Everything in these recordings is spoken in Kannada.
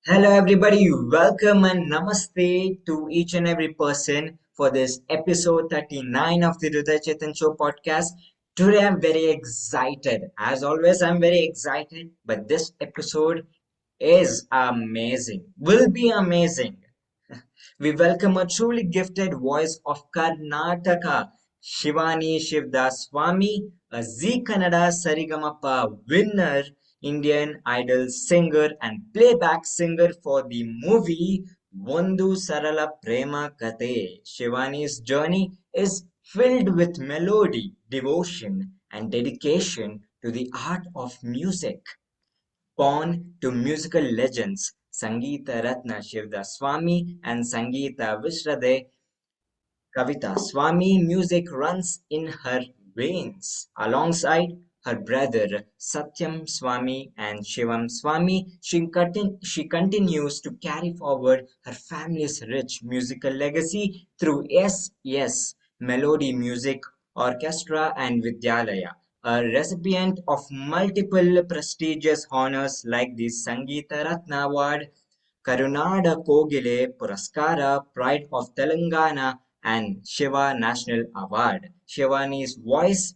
Hello, everybody. Welcome and namaste to each and every person for this episode 39 of the Hriday Chetan Show podcast. Today, I'm very excited. As always, I'm very excited, but this episode is amazing, will be amazing. We welcome a truly gifted voice of Karnataka, Shivani Shivdas Swami, a Z Kannada Sarigamapa winner, Indian Idol singer and playback singer for the movie Vondu Sarala Prema Kate. Shivani's journey is filled with melody, devotion, and dedication to the art of music. Born to musical legends Sangeeta Ratna Shivdas Swami and Sangeeta Vishrade Kavita Swami, music runs in her veins. Alongside her brother Satyam Swami and Shivam Swami, she continues to carry forward her family's rich musical legacy through Yes Melody Music Orchestra and Vidyalaya. A recipient of multiple prestigious honors like the Sangeeta Ratna Award, Karunada Kogile Puraskara, Pride of Telangana, and Shiva National Award. Shivani's voice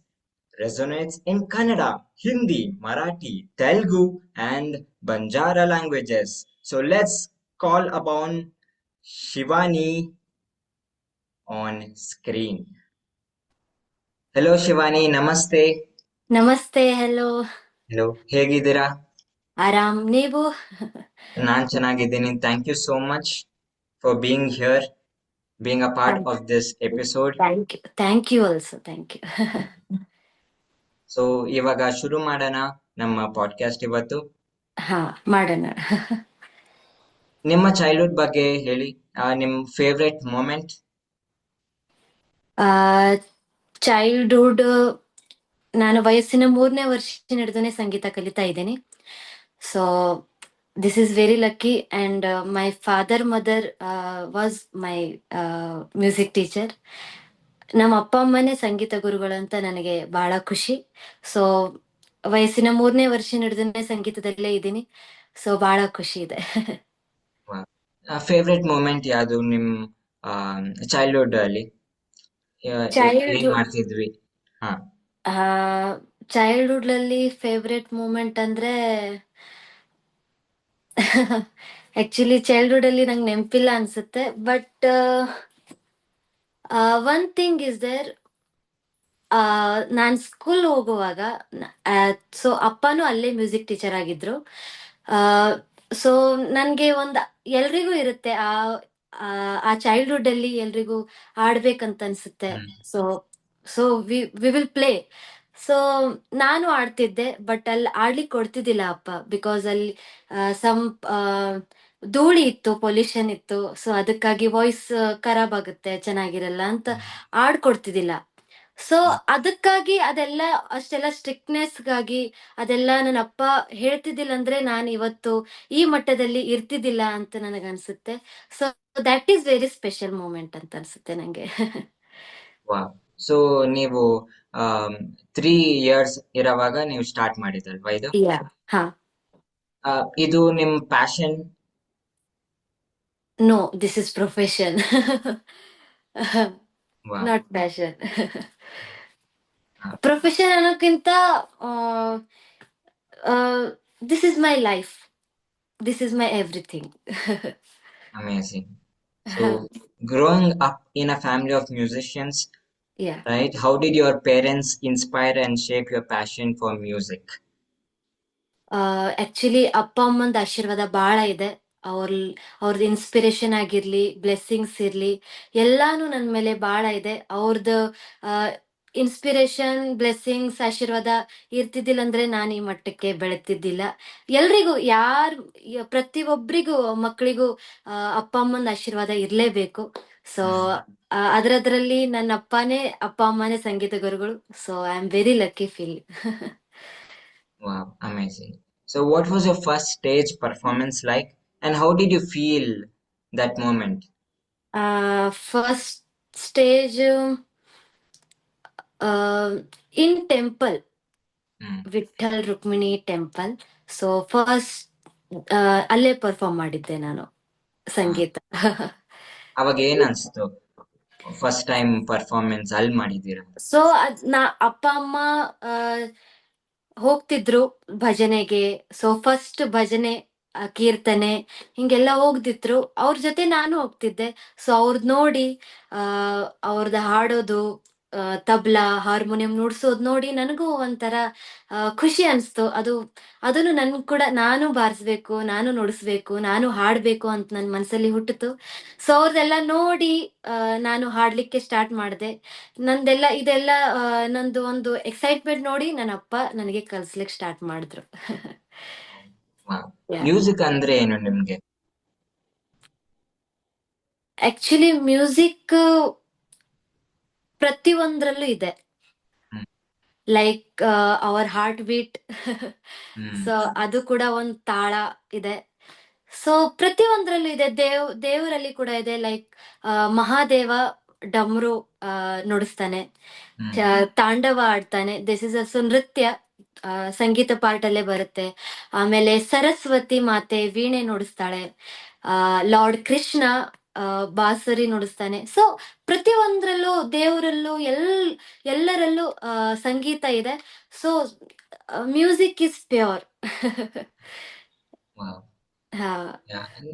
resonates in Kannada, Hindi, Marathi, Telugu, and Banjara languages. So let's call upon Shivani on screen. Hello Shivani, namaste. ನಮಸ್ತೆ, ಹೆಲೋ. Hello, ಹೇಗಿದ್ದೀರಾ? ಆರಾಮ್, ನೀವು? ನಾನ್ ಚೆನ್ನಾಗಿದ್ದೀನಿ. Thank you so much for being here, being a part of this episode. Thank you also, thank you. So ಇವಾಗ ಶುರು ಮಾಡೋಣ ನಮ್ಮ ಪಾಡ್ಕಾಸ್ಟ್ ಇವತ್ತು. ಹಾ, ಮಾಡೋಣ. ನಿಮ್ಮ ಚೈಲ್ಡ್ಹುಡ್ ಬಗ್ಗೆ ಹೇಳಿ, ನಿಮ್ ಫೇವ್ರೆಟ್ ಮೂಮೆಂಟ್. ಚೈಲ್ಡ್ಹುಡ್, ನಾನು ವಯಸ್ಸಿನ 3ನೇ ವರ್ಷ ಹಿಡಿದನೇ ಸಂಗೀತ ಕಲಿತಾ ಇದ್ದೀನಿ. So this is very lucky and my father mother was my music teacher. ನಮ್ಮ ಅಪ್ಪ ಅಮ್ಮನೇ ಸಂಗೀತ ಗುರುಗಳಂತ ನನಗೆ ಬಹಳ ಖುಷಿ. ಸೊ ವಯಸ್ಸಿನ 3ನೇ ವರ್ಷ ಹಿಡಿದನೇ ಸಂಗೀತದಲ್ಲೇ ಇದ್ದೀನಿ. ಸೊ ಬಹಳ ಖುಷಿ ಇದೆ. ಫೇವ್ರೆಟ್ ಮೂಮೆಂಟ್ ಯಾವುದು ನಿಮ್ ಚೈಲ್ಡ್ಹುಡ್ ಅಲ್ಲಿ? ಏನ್ ಚೈಲ್ಡ್ ಮಾಡ್ತಿದ್ವಿ? ಹಾ. ಚೈಲ್ಡ್ಹುಡ್ ಅಲ್ಲಿ ಫೇವ್ರೆಟ್ ಮೂಮೆಂಟ್ ಅಂದ್ರೆ ಆಕ್ಚುಲಿ ಚೈಲ್ಡ್ಹುಡ್ ಅಲ್ಲಿ ನಂಗೆ ನೆನಪಿಲ್ಲ ಅನ್ಸುತ್ತೆ. But one thing is there, ನಾನ್ ಸ್ಕೂಲ್ ಹೋಗುವಾಗ, ಸೊ ಅಪ್ಪನೂ ಅಲ್ಲೇ ಮ್ಯೂಸಿಕ್ ಟೀಚರ್ ಆಗಿದ್ರು. ಸೊ ನನ್ಗೆ ಎಲ್ರಿಗೂ ಇರುತ್ತೆ ಆ ಚೈಲ್ಡ್ಹುಡ್ ಅಲ್ಲಿ ಎಲ್ರಿಗೂ ಆಡ್ಬೇಕಂತ ಅನ್ಸುತ್ತೆ. So so we will play. So ನಾನು ಆಡ್ತಿದ್ದೆ, ಬಟ್ ಅಲ್ಲಿ ಆಡ್ಲಿಕ್ಕೆ ಕೊಡ್ತಿದ್ದಿಲ್ಲ ಅಪ್ಪ. ಬಿಕಾಸ್ ಅಲ್ಲಿ ಸಮ್ ಧೂಳಿ ಇತ್ತು, ಪೊಲ್ಯೂಷನ್ ಇತ್ತು. ಸೊ ಅದಕ್ಕಾಗಿ ವಾಯ್ಸ್ ಖರಾಬ್ ಆಗುತ್ತೆ, ಚೆನ್ನಾಗಿರಲ್ಲ ಅಂತ ಆಡ್ಕೊಡ್ತಿದ್ದಿಲ್ಲ. ಸೊ ಅದಕ್ಕಾಗಿ ಅದೆಲ್ಲ ಅಷ್ಟೆಲ್ಲ ಸ್ಟ್ರಿಕ್ಟ್ನೆಸ್ಗಾಗಿ ಅದೆಲ್ಲ ನನ್ನ ಅಪ್ಪ ಹೇಳ್ತಿದ್ದಿಲ್ಲ ಅಂದ್ರೆ ನಾನು ಇವತ್ತು ಈ ಮಟ್ಟದಲ್ಲಿ ಇರ್ತಿದ್ದಿಲ್ಲ ಅಂತ ನನಗನ್ಸುತ್ತೆ. So that is very special moment ಅಂತ ಅನ್ಸುತ್ತೆ ನಂಗೆ. ವಾವ್. ಸೊ ನೀವು 3 ಇಯರ್ಸ್ ಇರೋವಾಗ ನೀವು ಸ್ಟಾರ್ಟ್ ಮಾಡಿದಲ್ವಾ ಇದು? ಯಾ. ಹಾ. ಇದು ನಿಮ್ passion? No, this is profession. Wow. Not passion. Profession ಅನ್ನೋಕ್ಕಿಂತ this is my life, this is my everything. Amazing. So growing up in a family of musicians, yeah. right? How did your parents inspire and shape your passion for music? Actually ಅಪ್ಪ ಅಮ್ಮಂದ ಆಶೀರ್ವಾದ ಬಹಳ ಇದೆ. ಅವ್ರ ಅವ್ರದ್ದು ಇನ್ಸ್ಪಿರೇಷನ್ ಆಗಿರ್ಲಿ, ಬ್ಲೆಸ್ಸಿಂಗ್ಸ್ ಇರ್ಲಿ, ಎಲ್ಲಾನು ನನ್ನ ಮೇಲೆ ಬಹಳ ಇದೆ. ಅವ್ರದ್ದು ಇನ್ಸ್ಪಿರೇಷನ್, ಬ್ಲೆಸ್ಸಿಂಗ್ಸ್, ಆಶೀರ್ವಾದ ಇರ್ತಿದ್ದಿಲ್ಲ ಅಂದ್ರೆ ನಾನು ಈ ಮಟ್ಟಕ್ಕೆ ಬೆಳೆತಿದ್ದಿಲ್ಲ. ಎಲ್ರಿಗೂ, ಪ್ರತಿಯೊಬ್ಬರಿಗೂ, ಮಕ್ಕಳಿಗೂ ಅಪ್ಪ ಅಮ್ಮನ ಆಶೀರ್ವಾದ ಇರ್ಲೇಬೇಕು. ಸೊ ಅದರದ್ರಲ್ಲಿ ನನ್ನ ಅಪ್ಪ ಅಮ್ಮನೇ ಸಂಗೀತ ಗುರುಗಳು. So I am very lucky feel. Wow, amazing. So what was your first stage performance like, and how did you feel that moment? First stage in temple, Mm. Vitthal Rukmini temple. So first ಆ, ಅಲ್ಲೇ ಪರ್ಫಾರ್ಮ್ ಮಾಡಿದ್ದೆ ನಾನು ಆ, ಸಂಗೀತ. ಅವಾಗ ಏನ್ ಅನ್ಸ್ತು ಫಸ್ಟ್ ಟೈಮ್ ಪರ್ಫಾರ್ಮೆನ್ಸ್ ಅಲ್ಲಿ ಮಾಡಿದ್ದೀರಾ? ಸೊ ನಾ ಅಪ್ಪ ಅಮ್ಮ ಆ, ಹೋಗ್ತಿದ್ರು ಭಜನೆಗೆ. ಸೊ ಫಸ್ಟ್ ಭಜನೆ, ಕೀರ್ತನೆ ಹಿಂಗೆಲ್ಲ ಹೋಗ್ತಿದ್ರು. ಅವ್ರ ಜೊತೆ ನಾನು ಹೋಗ್ತಿದ್ದೆ. ಸೊ ಅವ್ರದ್ ನೋಡಿ, ಆ ಅವ್ರದ್ದು ಹಾಡೋದು, ತಬ್ಲಾ ಹಾರ್ಮೋನಿಯಂ ನುಡ್ಸೋದ್ ನೋಡಿ ನನಗೂ ಒಂಥರ ಖುಷಿ ಅನ್ಸ್ತು. ಅದನ್ನು ನನ್ ಕೂಡ ನಾನು ಬಾರಿಸ್ಬೇಕು, ನಾನು ನುಡಿಸ್ಬೇಕು, ನಾನು ಹಾಡ್ಬೇಕು ಅಂತ ನನ್ನ ಮನಸ್ಸಲ್ಲಿ ಹುಟ್ಟಿತು. ಸೊ ಅವ್ರದೆಲ್ಲ ನೋಡಿ ಆ, ನಾನು ಹಾಡ್ಲಿಕ್ಕೆ ಸ್ಟಾರ್ಟ್ ಮಾಡಿದೆ. ಇದೆಲ್ಲ ನಂದು ಒಂದು ಎಕ್ಸೈಟ್ಮೆಂಟ್ ನೋಡಿ ನನ್ನ ಅಪ್ಪ ನನಗೆ ಕಲ್ಸ್ಲಿಕ್ಕೆ ಸ್ಟಾರ್ಟ್ ಮಾಡಿದ್ರು. ಮ್ಯೂಸಿಕ್ ಅಂದ್ರೆ ಏನು ನಿಮ್ಗೆ? ಆಕ್ಚುಲಿ ಮ್ಯೂಸಿಕ್ ಪ್ರತಿಯೊಂದ್ರಲ್ಲೂ ಇದೆ. Hmm like our heart beat. Hmm so ಅದು ಕೂಡ ಒಂದು ತಾಳ ಇದೆ. ಸೊ ಪ್ರತಿಯೊಂದ್ರಲ್ಲೂ ಇದೆ. ದೇವರಲ್ಲಿ ಕೂಡ ಇದೆ. ಲೈಕ್ ಮಹಾದೇವ ಡಮ್ರು ನುಡಿಸ್ತಾನೆ, ಹ್ಮ್ ತಾಂಡವ ಆಡ್ತಾನೆ. ದಿಸ್ ಇಸ್ ಅ ನೃತ್ಯ, ಸಂಗೀತ ಪಾರ್ಟ್ ಅಲ್ಲೇ ಬರುತ್ತೆ. ಆಮೇಲೆ ಸರಸ್ವತಿ ಮಾತೆ ವೀಣೆ ನುಡಿಸ್ತಾಳೆ. ಲಾರ್ಡ್ ಕೃಷ್ಣ ಆ, ಬಾಸರಿ ನುಡಿಸ್ತಾನೆ. ಸೊ ಪ್ರತಿಯೊಂದ್ರಲ್ಲೂ ದೇವರಲ್ಲೂ ಎಲ್ಲರಲ್ಲೂ ಸಂಗೀತ ಇದೆ. So music is pure. Wow. ಹಾ.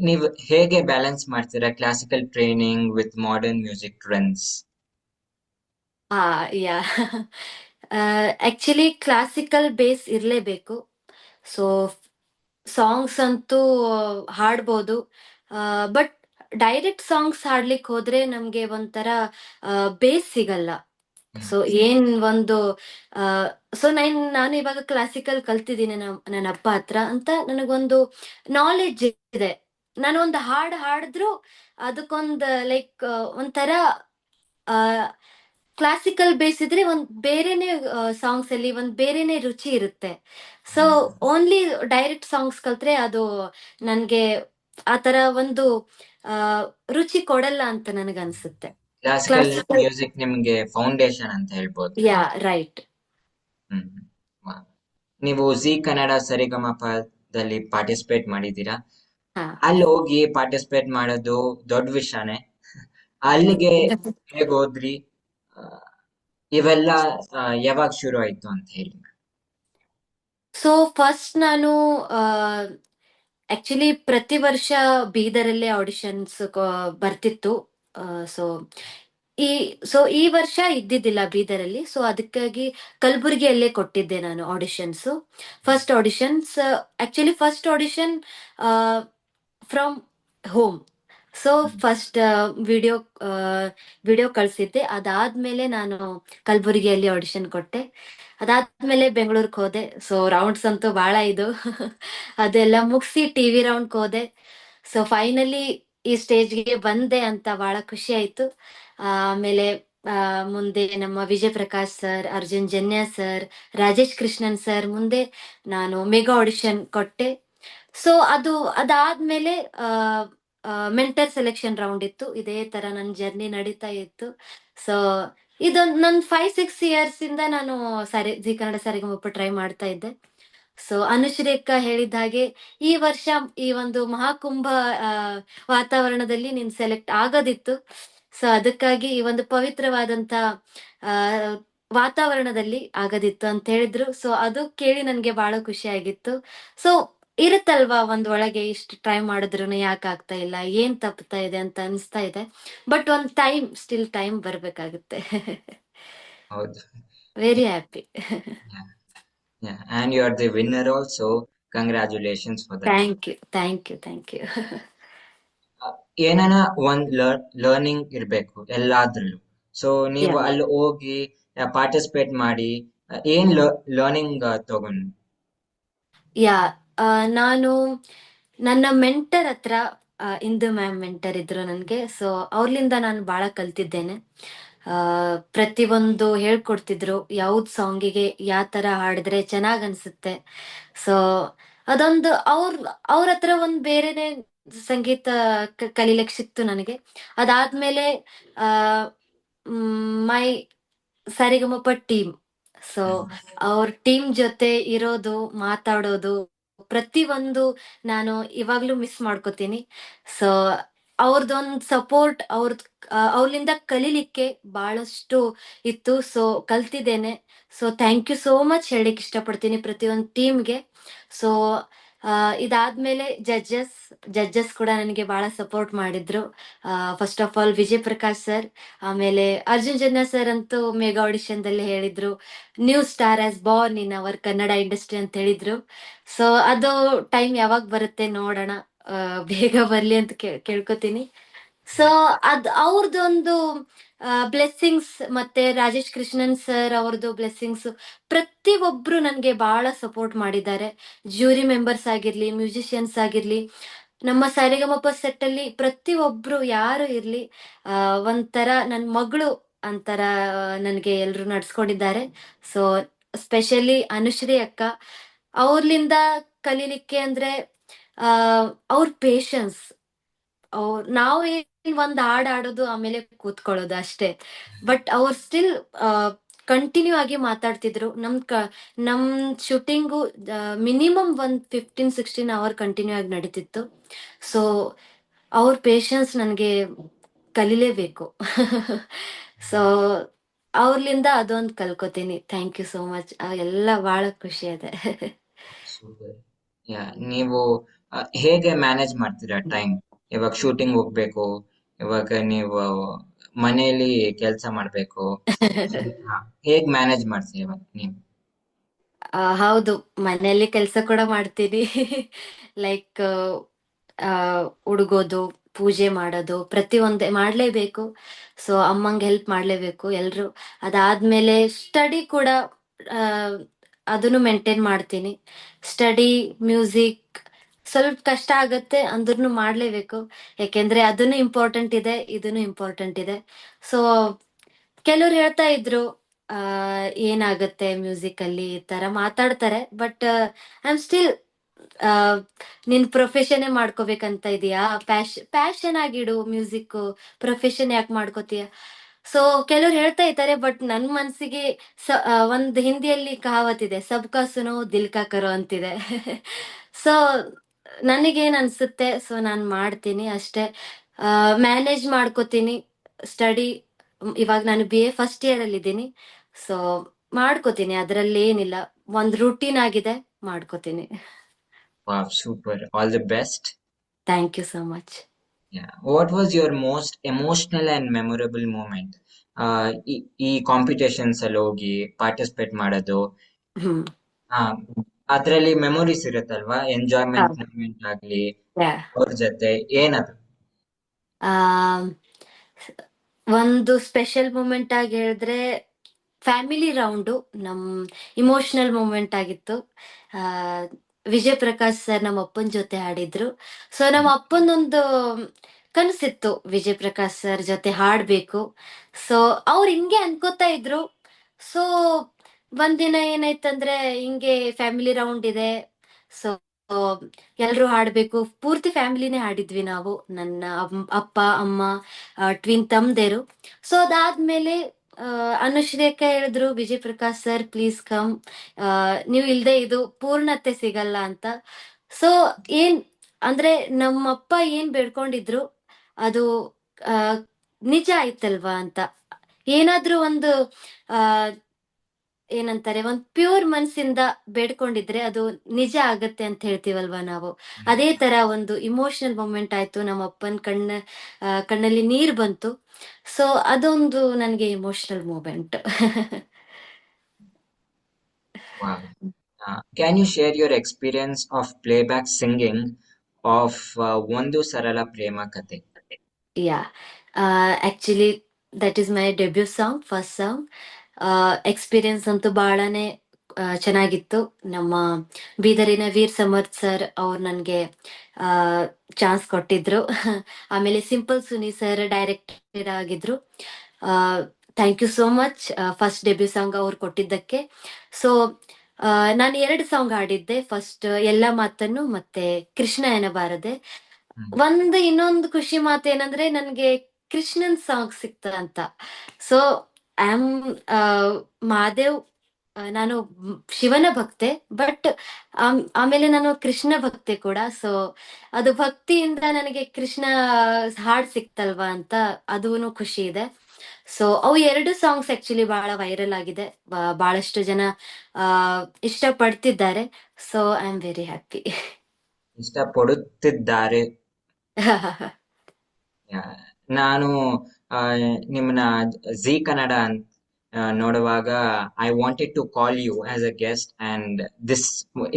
ನೀವು ಹೇಗೆ ಬ್ಯಾಲೆನ್ಸ್ ಮಾಡ್ತೀರಾ classical training with modern music trends? ಆ ಯಾ. ಆಕ್ಚುಲಿ ಕ್ಲಾಸಿಕಲ್ ಬೇಸ್ ಇರಲೇಬೇಕು. ಸೊ ಸಾಂಗ್ಸ್ ಅಂತೂ ಹಾಡ್ಬೋದು, ಬಟ್ ಡೈರೆಕ್ಟ್ ಸಾಂಗ್ಸ್ ಹಾಡ್ಲಿಕ್ಕೆ ಹೋದ್ರೆ ನಮ್ಗೆ ಒಂಥರ ಬೇಸ್ ಸಿಗಲ್ಲ. ಹ್ಮ್ ಸೊ ಏನ್ ಒಂದು ಸೊ ನಾನು ಇವಾಗ ಕ್ಲಾಸಿಕಲ್ ಕಲ್ತಿದ್ದೀನಿ ನನ್ನ ಅಪ್ಪ ಹತ್ರ ಅಂತ ನನಗೊಂದು ನಾಲೆಡ್ಜ್ ಇದೆ. ನಾನು ಒಂದು ಹಾಡು ಹಾಡಿದ್ರು ಅದಕ್ಕೊಂದು ಲೈಕ್ ಒಂಥರ ಕ್ಲಾಸಿಕಲ್ ಬೇಸ್ ಇದ್ರೆ ಒಂದ್ ಬೇರೆನೆ ಸಾಂಗ್ಸ್ ಅಲ್ಲಿ ಒಂದ್ ಬೇರೆನೆ ರುಚಿ ಇರುತ್ತೆ. ಸೊ ಹ್ಮ್ ಓನ್ಲಿ ಡೈರೆಕ್ಟ್ ಸಾಂಗ್ಸ್ ಕಲ್ತ್ರೆ ಅದು ನನ್ಗೆ ಆತರ ಒಂದು ಆ ರುಚಿ ಕೊಡಲ್ಲ ಅಂತ ನನಗನ್ಸುತ್ತೆ. Classical classical. ಮ್ಯೂಸಿಕ್ ನಿಮ್ಗೆ ಫೌಂಡೇಶನ್ ಅಂತ ಹೇಳ್ಬೋದು. ಯಾ, ರೈಟ್. ಹ್ಮ್ ವಾವ್. ನೀವು ಜಿ ಕನ್ನಡ ಸರಿಗಮಪದಲ್ಲಿ ಪಾರ್ಟಿಸಿಪೇಟ್ ಮಾಡಿದ್ದೀರಾ? ಹಾ. ಅಲ್ಲಿ ಹೋಗಿ ಪಾರ್ಟಿಸಿಪೇಟ್ ಮಾಡೋದು ದೊಡ್ಡ ವಿಷಯನೇ. ಅಲ್ಲಿಗೆ ಹೇಗ್ ಹೋದ್ರಿ? ಆ, ಇವೆಲ್ಲ ಯಾವಾಗ ಶುರು ಆಯ್ತು ಅಂತ ಹೇಳಿ. ಸೊ ಫಸ್ಟ್ ನಾನು ಆಕ್ಚುಲಿ ಪ್ರತಿ ವರ್ಷ ಬೀದರಲ್ಲೇ ಆಡಿಷನ್ಸ್ ಬರ್ತಿತ್ತು. ಸೊ ಈ ಈ ವರ್ಷ ಇದ್ದಿದ್ದಿಲ್ಲ ಬೀದರಲ್ಲಿ. ಸೊ ಅದಕ್ಕಾಗಿ ಕಲಬುರಗಿಯಲ್ಲೇ ಕೊಟ್ಟಿದ್ದೆ ನಾನು auditions. First auditions, actually first audition from home. So hmm first video video ಕಳ್ಸಿದ್ದೆ. ಅದಾದ್ಮೇಲೆ ನಾನು ಕಲಬುರಗಿಯಲ್ಲಿ ಆಡಿಷನ್ ಕೊಟ್ಟೆ. ಅದಾದ್ಮೇಲೆ ಬೆಂಗಳೂರಿಗೆ ಹೋದೆ. ಸೊ ರೌಂಡ್ಸ್ ಅಂತೂ ಬಹಳ ಇದು. ಅದೆಲ್ಲ ಮುಗಿಸಿ ಟಿವಿ ರೌಂಡ್ ಹೋದೆ. ಸೊ ಫೈನಲಿ ಈ ಸ್ಟೇಜ್ಗೆ ಬಂದೆ ಅಂತ ಬಹಳ ಖುಷಿ ಆಯ್ತು. ಆಮೇಲೆ ಮುಂದೆ ನಮ್ಮ Vijay Prakash sir, Arjun Janya sir, Rajesh Krishnan sir ಮುಂದೆ ನಾನು ಮೆಗಾ ಆಡಿಷನ್ ಕೊಟ್ಟೆ. ಸೊ ಅದಾದ್ಮೇಲೆ ಮೆಂಟರ್ ಸೆಲೆಕ್ಷನ್ ರೌಂಡ್ ಇತ್ತು. ಇದೇ ತರ ನನ್ನ ಜರ್ನಿ ನಡೀತಾ ಇತ್ತು. ಸೊ ಇದೊಂದು ನನ್ 5-6 ಇಯರ್ಸ್ ಇಂದ ನಾನು ಜಿ ಕನ್ನಡ ಸರಿಗಮಪ ಟ್ರೈ ಮಾಡ್ತಾ ಇದ್ದೆ. ಸೊ ಅನುಶ್ರೇಖಾ ಹೇಳಿದ ಹಾಗೆ ಈ ವರ್ಷ ಈ ಒಂದು ಮಹಾಕುಂಭ ಆ, ವಾತಾವರಣದಲ್ಲಿ ನೀನ್ ಸೆಲೆಕ್ಟ್ ಆಗೋದಿತ್ತು. ಸೊ ಅದಕ್ಕಾಗಿ ಈ ಒಂದು ಪವಿತ್ರವಾದಂತ ಆ ವಾತಾವರಣದಲ್ಲಿ ಆಗೋದಿತ್ತು ಅಂತ ಹೇಳಿದ್ರು. ಸೊ ಅದು ಕೇಳಿ ನನ್ಗೆ ಬಹಳ ಖುಷಿ ಆಗಿತ್ತು. ಸೊ ಇರುತ್ತಲ್ವಾ ಒಂದ್ ಒಳಗೆ, ಇಷ್ಟು ಟ್ರೈ ಮಾಡಿದ್ರು ಯಾಕೆ ಆಗ್ತಾ ಇಲ್ಲ, ಏನ್ ತಪ್ತಾ ಇದೆ ಅಂತ ಅನಿಸ್ತಾ ಇದೆ. ಬಟ್ ಒಂದ್ ಸ್ಟಿಲ್ ಟೈಮ್ ಬರ್ಬೇಕಾಗುತ್ತೆ. ಹೌದು. Very happy. And you are the winner also. Congratulations for that. Thank you, thank you, thank you. ಏನಾನ ಒಂದ್ ಲರ್ನಿಂಗ್ ಇರ್ಬೇಕು ಎಲ್ಲಾದ್ರಲ್ಲೂ. ಸೊ ನೀವು ಯಾ. ಅಲ್ಲಿ ಹೋಗಿ ಪಾರ್ಟಿಸಿಪೇಟ್ ಮಾಡಿ ಏನ್ ಲರ್ನಿಂಗ್ ತಗೊಂಡ್? ಯಾ, ನಾನು ನನ್ನ ಮೆಂಟರ್ ಹತ್ರ, ಇಂದು ಮ್ಯಾಮ್ ಮೆಂಟರ್ ಇದ್ರು ನನ್ಗೆ. ಸೊ ಅವ್ರಲಿಂದ ನಾನು ಬಹಳ ಕಲ್ತಿದ್ದೇನೆ. ಪ್ರತಿಯೊಂದು ಹೇಳ್ಕೊಡ್ತಿದ್ರು, ಯಾವ್ದ್ ಸಾಂಗಿಗೆ ಯಾವ ತರ ಹಾಡಿದ್ರೆ ಚೆನ್ನಾಗ್ ಅನ್ಸುತ್ತೆ. ಸೊ ಅದೊಂದು ಅವ್ರ ಹತ್ರ ಒಂದ್ ಬೇರೆನೆ ಸಂಗೀತ ಕಲೀಲಿಕ್ ಸಿಕ್ತು ನನಗೆ. ಅದಾದ್ಮೇಲೆ ಆ ಮೈ ಸರಿಗಮಪ ಟೀಮ್. ಸೊ ಹ್ಮ್ ಅವ್ರ ಟೀಮ್ ಜೊತೆ ಇರೋದು, ಮಾತಾಡೋದು, ಪ್ರತಿಯೊಂದು ನಾನು ಇವಾಗ್ಲೂ ಮಿಸ್ ಮಾಡ್ಕೋತೀನಿ. ಸೊ ಅವ್ರದ್ದೊಂದು ಸಪೋರ್ಟ್, ಅವ್ರಿಂದ ಕಲೀಲಿಕ್ಕೆ ಬಹಳಷ್ಟು ಇತ್ತು. ಸೊ ಕಲ್ತಿದ್ದೇನೆ. So thank you so much ಹೇಳಿಕ್ ಇಷ್ಟಪಡ್ತೀನಿ ಪ್ರತಿಯೊಂದು ಟೀಮ್ಗೆ. ಸೊ ಇದಾದ್ಮೇಲೆ ಜಡ್ಜಸ್ ಕೂಡ ನನಗೆ ಬಹಳ ಸಪೋರ್ಟ್ ಮಾಡಿದ್ರು. First of all Vijay Prakash sir, ಆಮೇಲೆ ಅರ್ಜುನ್ ಜನ್ಯ ಸರ್ ಅಂತೂ ಮೆಗಾ ಆಡಿಷನ್ ದಲ್ಲಿ ಹೇಳಿದ್ರು new star as born in our Kannada industry ಅಂತ ಹೇಳಿದ್ರು. ಸೊ ಅದು ಟೈಮ್ ಯಾವಾಗ ಬರುತ್ತೆ ನೋಡೋಣ. ಬೇಗ ಬರ್ಲಿ ಅಂತ ಕೇಳ್ಕೊತೀನಿ. ಸೊ ಅವ್ರದ್ದೊಂದು ಬ್ಲೆಸ್ಸಿಂಗ್ಸ್, ಮತ್ತೆ ರಾಜೇಶ್ ಕೃಷ್ಣನ್ ಸರ್ ಅವ್ರದ್ದು ಬ್ಲೆಸ್ಸಿಂಗ್ಸ್, ಪ್ರತಿಯೊಬ್ರು ನನ್ಗೆ ಬಹಳ ಸಪೋರ್ಟ್ ಮಾಡಿದ್ದಾರೆ. ಜ್ಯೂರಿ ಮೆಂಬರ್ಸ್ ಆಗಿರ್ಲಿ, ಮ್ಯೂಸಿಷಿಯನ್ಸ್ ಆಗಿರ್ಲಿ, ನಮ್ಮ ಸರಿಗಮಪ ಸೆಟ್ ಅಲ್ಲಿ ಪ್ರತಿಯೊಬ್ರು ಯಾರು ಇರ್ಲಿ, ಒಂಥರ ನನ್ ಮಗಳು ಅಂತರ ನನ್ಗೆ ಎಲ್ರು ನಡ್ಸ್ಕೊಂಡಿದ್ದಾರೆ. ಸೊ ಸ್ಪೆಷಲಿ ಅನುಶ್ರೀ ಅಕ್ಕ, ಅವ್ರಲಿಂದ ಕಲೀಲಿಕ್ಕೆ ಅಂದ್ರೆ ಆ ಅವ್ರ ಪೇಶನ್ಸ್. ನಾವು ಏನ್ ಒಂದ್ ಹಾಡ್ ಆಡೋದು ಆಮೇಲೆ ಕೂತ್ಕೊಳ್ಳೋದು ಅಷ್ಟೇ. ಬಟ್ ಅವ್ರು ಸ್ಟಿಲ್ ಕಂಟಿನ್ಯೂ ಆಗಿ ಮಾತಾಡ್ತಿದ್ರು. ನಮ್ ಶೂಟಿಂಗು ಮಿನಿಮಮ್ ಒಂದ್ 15-16 ಅವರ್ ಕಂಟಿನ್ಯೂ ಆಗಿ ನಡೀತಿತ್ತು. ಸೊ ಅವ್ರ ಪೇಶನ್ಸ್ ನನಗೆ ಕಲಿಲೇಬೇಕು. ಸೊ ಅವ್ರಲಿಂದ ಅದೊಂದು ಕಲ್ಕೋತೀನಿ. Thank you so much. ಎಲ್ಲ ಬಹಳ ಖುಷಿ ಇದೆ. ಸೂಪರ್. ಯಾ, ನೀವು ಹೇಗೆ ಮ್ಯಾನೇಜ್ ಮಾಡ್ತೀರಾ ಟೈಮ್? ಇವಾಗ ಶೂಟಿಂಗ್ ಹೋಗ್ಬೇಕು, ಇವಾಗ ನೀವು ಮನೆಯಲ್ಲಿ ಕೆಲಸ ಮಾಡ್ಬೇಕು. ಹಾ, ಹೇಗ್ ಮ್ಯಾನೇಜ್ ಮಾಡ್ತೀರಿ ಇವಾಗ ನೀವು? ಹೌದು, ಮನೆಯಲ್ಲಿ ಕೆಲಸ ಕೂಡ ಮಾಡ್ತೀನಿ. ಲೈಕ್ ಉಡುಗೋದು, ಪೂಜೆ ಮಾಡೋದು, ಪ್ರತಿಯೊಂದೇ ಮಾಡ್ಲೇಬೇಕು. ಸೊ ಅಮ್ಮಂಗೆ ಹೆಲ್ಪ್ ಮಾಡ್ಲೇಬೇಕು ಎಲ್ರು. ಅದಾದ್ಮೇಲೆ ಸ್ಟಡಿ ಕೂಡ ಆ, ಅದನ್ನು ಮೇಂಟೈನ್ ಮಾಡ್ತೀನಿ. ಸ್ಟಡಿ, ಮ್ಯೂಸಿಕ್ ಸ್ವಲ್ಪ ಕಷ್ಟ ಆಗತ್ತೆ ಅಂದ್ರೂ ಮಾಡ್ಲೇಬೇಕು. ಯಾಕೆಂದ್ರೆ ಅದನ್ನು ಇಂಪಾರ್ಟೆಂಟ್ ಇದೆ, ಇದನ್ನು ಇಂಪಾರ್ಟೆಂಟ್ ಇದೆ. ಸೊ ಕೆಲವ್ರು ಹೇಳ್ತಾ ಇದ್ರು ಆ ಏನಾಗತ್ತೆ ಮ್ಯೂಸಿಕ್ ಅಲ್ಲಿ, ಈ ತರ ಮಾತಾಡ್ತಾರೆ. ಬಟ್ ಐ ಆಮ್ ಸ್ಟಿಲ್, ನಿನ್ ಪ್ರೊಫೆಷನ್ ಮಾಡ್ಕೋಬೇಕಂತ ಇದೀಯಾ, ಪ್ಯಾಷನ್ ಆಗಿಡು ಮ್ಯೂಸಿಕ್, ಪ್ರೊಫೆಷನ್ ಯಾಕೆ ಮಾಡ್ಕೋತೀಯ? ಸೊ ಕೆಲವ್ರು ಹೇಳ್ತಾ ಇದ್ದಾರೆ. ಬಟ್ ನನ್ ಮನ್ಸಿಗೆ ಒಂದ್ ಹಿಂದಿಯಲ್ಲಿ ಕಹಾವತ್ ಇದೆ, ಸಬ್ಕಾ ಸುನೋ ದಿಲ್ ಕಾ ಕರೋ ಅಂತಿದೆ. ಸೊ ನನಗೇನ್ ಅನ್ಸುತ್ತೆ ಸೊ ನಾನ್ ಮಾಡ್ತೀನಿ ಅಷ್ಟೇ. ಮ್ಯಾನೇಜ್ ಮಾಡ್ಕೋತೀನಿ. ಸ್ಟಡಿ, ಇವಾಗ ನಾನು BA ಫಸ್ಟ್ ಇಯರ್ ಅಲ್ಲಿ ಇದ್ದೀನಿ. ಸೊ ಮಾಡ್ಕೋತೀನಿ, ಅದ್ರಲ್ಲಿ ಏನಿಲ್ಲ. ಒಂದ್ ರೂಟೀನ್ ಆಗಿದೆ, ಮಾಡ್ಕೋತೀನಿ. Wow, super. All the best. Thank you so much. Yeah. What was your most emotional and memorable moment? ಈ ಕಾಂಪಿಟೇಷನ್ಸ್ ಅಲ್ಲಿ ಹೋಗಿ ಪಾರ್ಟಿಸಿಪೇಟ್ ಮಾಡೋದು, ಹ್ಮ್. ಆ ಅದ್ರಲ್ಲಿ ಮೆಮೊರೀಸ್ ಇರುತ್ತಲ್ವಾ, ಎಂಜಾಯ್ಮೆಂಟ್ ಹೌದು. ಮೂಮೆಂಟ್ ಆಗ್ಲಿ Yeah. ಅವ್ರ ಜೊತೆ ಏನದು? ಆ ಒಂದು ಸ್ಪೆಷಲ್ ಮೂಮೆಂಟ್ ಆಗಿ ಹೇಳಿದ್ರೆ ಫ್ಯಾಮಿಲಿ ರೌಂಡು ನಮ್ ಇಮೋಷನಲ್ ಮೂಮೆಂಟ್ ಆಗಿತ್ತು. ಆ ವಿಜಯ್ ಪ್ರಕಾಶ್ ಸರ್ ನಮ್ಮ ಅಪ್ಪನ ಜೊತೆ ಹಾಡಿದ್ರು. ಸೊ ನಮ್ಮ ಅಪ್ಪನೊಂದು ಕನಸಿತ್ತು ವಿಜಯ್ ಪ್ರಕಾಶ್ ಸರ್ ಜೊತೆ ಹಾಡ್ಬೇಕು. ಸೊ ಅವ್ರು ಹಿಂಗೆ ಅನ್ಕೋತಾ ಇದ್ರು. ಸೊ ಒಂದಿನ ಏನಾಯ್ತಂದ್ರೆ, ಹಿಂಗೆ ಫ್ಯಾಮಿಲಿ ರೌಂಡ್ ಇದೆ, ಸೊ ಎಲ್ರು ಹಾಡ್ಬೇಕು, ಪೂರ್ತಿ ಫ್ಯಾಮಿಲಿನೇ ಹಾಡಿದ್ವಿ ನಾವು, ನನ್ನ ಅಪ್ಪ ಅಮ್ಮ, ಟ್ವಿನ್ ತಮ್ದೇರು. ಸೊ ಅದಾದ್ಮೇಲೆ ಅನುಶ್ರೇಖ ಹೇಳಿದ್ರು, Vijay Prakash sir please come, ನೀವು ಇಲ್ದೆ ಇದು ಪೂರ್ಣತೆ ಸಿಗಲ್ಲ ಅಂತ. ಸೊ ಏನ್ ಅಂದ್ರೆ ನಮ್ಮಪ್ಪ ಏನ್ ಬೇಡ್ಕೊಂಡಿದ್ರು ಅದು ಆ, ನಿಜ ಆಯ್ತಲ್ವಾ ಅಂತ. ಏನಾದ್ರೂ ಒಂದು ಆ ಏನಂತಾರೆ, ಒಂದ್ ಪ್ಯೂರ್ ಮನ್ಸಿಂದ ಬೇಡ್ಕೊಂಡಿದ್ರೆ ಅದು ನಿಜ ಆಗತ್ತೆ ಅಂತ ಹೇಳ್ತೀವಲ್ವಾ ನಾವು. ಅದೇ ತರ ಒಂದು ಇಮೋಷನಲ್ ಮೂಮೆಂಟ್ ಆಯ್ತು. ನಮ್ಮ ಅಪ್ಪನ ಕಣ್ಣಲ್ಲಿ ನೀರ್ ಬಂತು. ಸೊ ಅದೊಂದು ನನ್ಗೆ emotional moment. Wow. Can you share your experience of playback singing of ಒಂದು ಸರಳ ಪ್ರೇಮ ಕಥೆ? Yeah, actually that is my debut song, first song. Experience ಅಂತೂ ಬಹಳನೇ ಚೆನ್ನಾಗಿತ್ತು. ನಮ್ಮ ಬೀದರಿನ ವೀರ್ ಸಮರ್ಥ್ ಸರ್ ಅವ್ರು ನನಗೆ ಚಾನ್ಸ್ ಕೊಟ್ಟಿದ್ರು. ಆಮೇಲೆ ಸಿಂಪಲ್ ಸುನಿ ಸರ್ ಡೈರೆಕ್ಟರ್ ಆಗಿದ್ರು. Thank you so much first debut song ಅವ್ರು ಕೊಟ್ಟಿದ್ದಕ್ಕೆ. ಸೊ ನಾನು 2 ಸಾಂಗ್ ಹಾಡಿದ್ದೆ. ಫಸ್ಟ್ ಎಲ್ಲ ಮಾತನ್ನು, ಮತ್ತೆ ಕೃಷ್ಣ ಎನ್ನಬಾರದೆ. ಹ್ಮ್. ಇನ್ನೊಂದು ಖುಷಿ ಮಾತು ಏನಂದ್ರೆ, ನನ್ಗೆ ಕೃಷ್ಣನ್ ಸಾಂಗ್ ಸಿಕ್ತ ಅಂತ. ಸೊ ಐ ಆಮ್ ಮಹಾದೇವ್ ನಾನು ಶಿವನ ಭಕ್ತೆ, ಬಟ್ ಆಮೇಲೆ ನಾನು ಕೃಷ್ಣ ಭಕ್ತೆ ಕೂಡ. ಸೊ ಅದು ಭಕ್ತಿಯಿಂದ ನನಗೆ ಕೃಷ್ಣ ಹಾಡ್ ಸಿಕ್ತಲ್ವಾ ಅಂತ ಅದೂನು ಖುಷಿ ಇದೆ. ಸೊ ಅವು ಎರಡು ಸಾಂಗ್ಸ್ ಆಕ್ಚುಲಿ ಬಹಳ ವೈರಲ್ ಆಗಿದೆ, ಬಹಳಷ್ಟು ಜನ ಆ ಇಷ್ಟ ಪಡ್ತಿದ್ದಾರೆ. So I am very happy. ಇಷ್ಟಪಡುತ್ತಿದ್ದಾರೆ. ಯಾ, ನಾನು ಆ, ನಿಮ್ಮನ್ನ ಜಿ ಕನ್ನಡ ನೋಡುವಾಗ I wanted to call you as a guest and this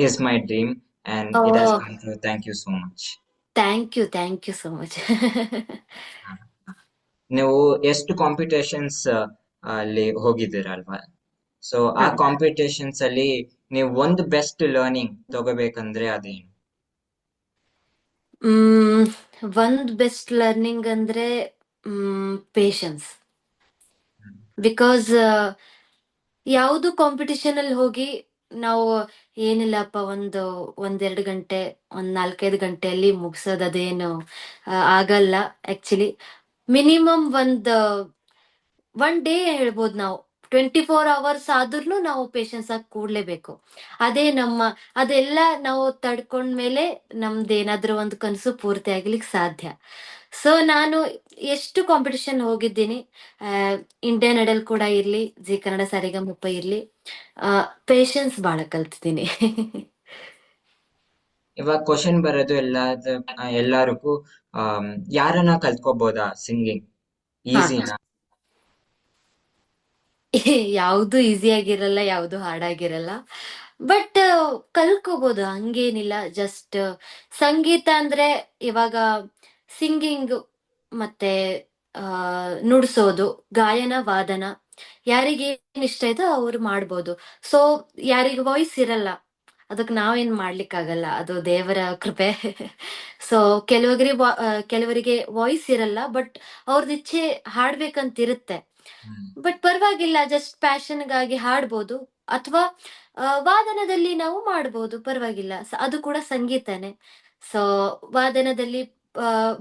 is my dream and oh, it has come true. Thank you so much. Thank you so much. ನೀವು ಎಷ್ಟು ಕಾಂಪಿಟೇಷನ್ಸ್ ಅಲ್ಲಿ ಹೋಗಿದ್ದೀರಲ್ವಾ? ಸೊ ಆ ಹಾ. ಕಾಂಪಿಟೇಷನ್ಸ್ ಅಲ್ಲಿ ನೀವು ಒಂದು ಬೆಸ್ಟ್ ಲರ್ನಿಂಗ್ ತಗೋಬೇಕಂದ್ರೆ ಅದೇನು? ಹ್ಮ್ ಒಂದ್ ಬೆಸ್ಟ್ ಲರ್ನಿಂಗ್ ಅಂದ್ರೆ ಪೇಶನ್ಸ್. ಬಿಕಾಸ್ ಯಾವುದು ಕಾಂಪಿಟಿಷನ್ ಅಲ್ಲಿ ಹೋಗಿ ನಾವು ಏನಿಲ್ಲಪ್ಪ ಒಂದೆರಡು ಗಂಟೆ, ಒಂದ್ 4-5 ಗಂಟೆಯಲ್ಲಿ ಮುಗಿಸೋದು ಅದೇನು ಆಗಲ್ಲ ಆಕ್ಚುಲಿ. ಮಿನಿಮಮ್ ಒನ್ ಡೇ ಹೇಳ್ಬೋದು ನಾವು. 24 ಅವರ್ಸ್ ಆದ್ರೂ ನಾವು ಪೇಶನ್ಸ್ ಆಗಿ ಕೂಡ್ಲೇಬೇಕು. ಅದೇ ಅದೆಲ್ಲ ನಾವು ತಡ್ಕೊಂಡ್ಮೇಲೆ ನಮ್ದೇನಾದ್ರೂ ಒಂದು ಕನಸು ಪೂರ್ತಿ ಆಗ್ಲಿಕ್ಕೆ ಸಾಧ್ಯ. ಸೊ ನಾನು ಎಷ್ಟು ಕಾಂಪಿಟಿಷನ್ ಹೋಗಿದ್ದೀನಿ, ಇಂಡಿಯನ್ ಐಡಲ್ ಕೂಡ ಇರ್ಲಿ, ಜಿ ಕನ್ನಡ ಸರಿಗಮಪ ಇರ್ಲಿ, ಪೇಶನ್ಸ್ ಬಹಳ ಕಲ್ತಿದ್ದೀನಿ. ಇವಾಗ ಕ್ವಶನ್ ಬರೋದು ಎಲ್ಲರಿಗೂ ಯಾರನ್ನ ಕಲ್ತ್ಕೋಬೋದಾ ಸಿಂಗಿಂಗ್? ಹಾ. ಈಸಿನಾ? ಯಾವುದು ಈಸಿ ಆಗಿರಲ್ಲ, ಯಾವುದು ಹಾರ್ಡ್ ಆಗಿರಲ್ಲ. ಬಟ್ ಕಲ್ಕೋಬಹುದು, ಹಂಗೇನಿಲ್ಲ. ಜಸ್ಟ್ ಸಂಗೀತ ಅಂದ್ರೆ ಇವಾಗ ಸಿಂಗಿಂಗ್ ಮತ್ತೆ ಆ ನುಡ್ಸೋದು, ಗಾಯನ ವಾದನ, ಯಾರಿಗೆ ಏನ್ ಇಷ್ಟ ಇದೋ ಅವ್ರು ಮಾಡ್ಬೋದು. ಸೊ ಯಾರಿಗೆ ವಾಯ್ಸ್ ಇರಲ್ಲ, ಅದಕ್ಕೆ ನಾವೇನ್ ಮಾಡ್ಲಿಕ್ಕಾಗಲ್ಲ, ಅದು ದೇವರ ಕೃಪೆ. ಸೊ ಕೆಲವರಿಗೆ ವಾಯ್ಸ್ ಇರಲ್ಲ, ಬಟ್ ಅವ್ರದ್ದು ಇಚ್ಛೆ ಹಾಡ್ಬೇಕಂತಿರುತ್ತೆ. ಹ್ಮ್. ಬಟ್ ಪರವಾಗಿಲ್ಲ, ಜಸ್ಟ್ ಪ್ಯಾಷನ್ಗಾಗಿ ಹಾಡ್ಬೋದು. ಅಥವಾ ವಾದನದಲ್ಲಿ ನಾವು ಮಾಡ್ಬೋದು, ಪರವಾಗಿಲ್ಲ. ಅದು ಕೂಡ ಸಂಗೀತನೇ. ಸೊ ವಾದನದಲ್ಲಿ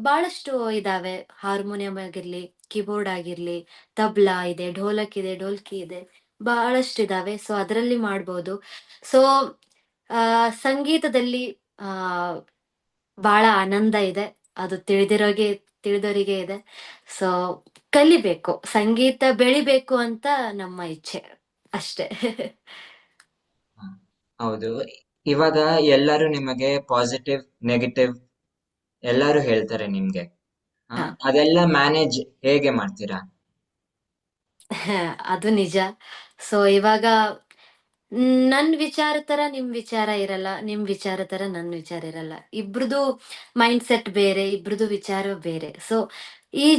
ಬಹಳಷ್ಟು ಇದಾವೆ. ಹಾರ್ಮೋನಿಯಂ ಆಗಿರ್ಲಿ, ಕೀಬೋರ್ಡ್ ಆಗಿರ್ಲಿ, ತಬ್ಲಾ ಇದೆ, ಢೋಲ್ಕಿ ಇದೆ, ಬಹಳಷ್ಟು ಇದಾವೆ. ಸೊ ಅದರಲ್ಲಿ ಮಾಡ್ಬೋದು. ಸೊ ಸಂಗೀತದಲ್ಲಿ ಆ ಬಹಳ ಆನಂದ ಇದೆ, ಅದು ತಿಳಿದವರಿಗೆ ಇದೆ. ಸೊ ಕಲಿಬೇಕು, ಸಂಗೀತ ಬೆಳಿಬೇಕು ಅಂತ ನಮ್ಮ ಇಚ್ಛೆ ಅಷ್ಟೇ. ಹ. ಹೌದು. ಇವಾಗ ಎಲ್ಲರೂ ನಿಮಗೆ ಪಾಸಿಟಿವ್ ನೆಗೆಟಿವ್ ಎಲ್ಲರೂ ಹೇಳ್ತಾರೆ ನಿಮ್ಗೆ. ಹಾ. ಅದೆಲ್ಲ ಮ್ಯಾನೇಜ್ ಹೇಗೆ ಮಾಡ್ತೀರಾ? ಅದು ನಿಜ. ಸೊ ಇವಾಗ ನನ್ ವಿಚಾರ ತರ ನಿಮ್ ವಿಚಾರ ಇರಲ್ಲ, ನಿಮ್ ವಿಚಾರ ತರ ನನ್ ವಿಚಾರ ಇರಲ್ಲ. ಇಬ್ರದು ಮೈಂಡ್ ಸೆಟ್ ಬೇರೆ, ಇಬ್ರದು ವಿಚಾರ ಬೇರೆ. ಸೊ ಈ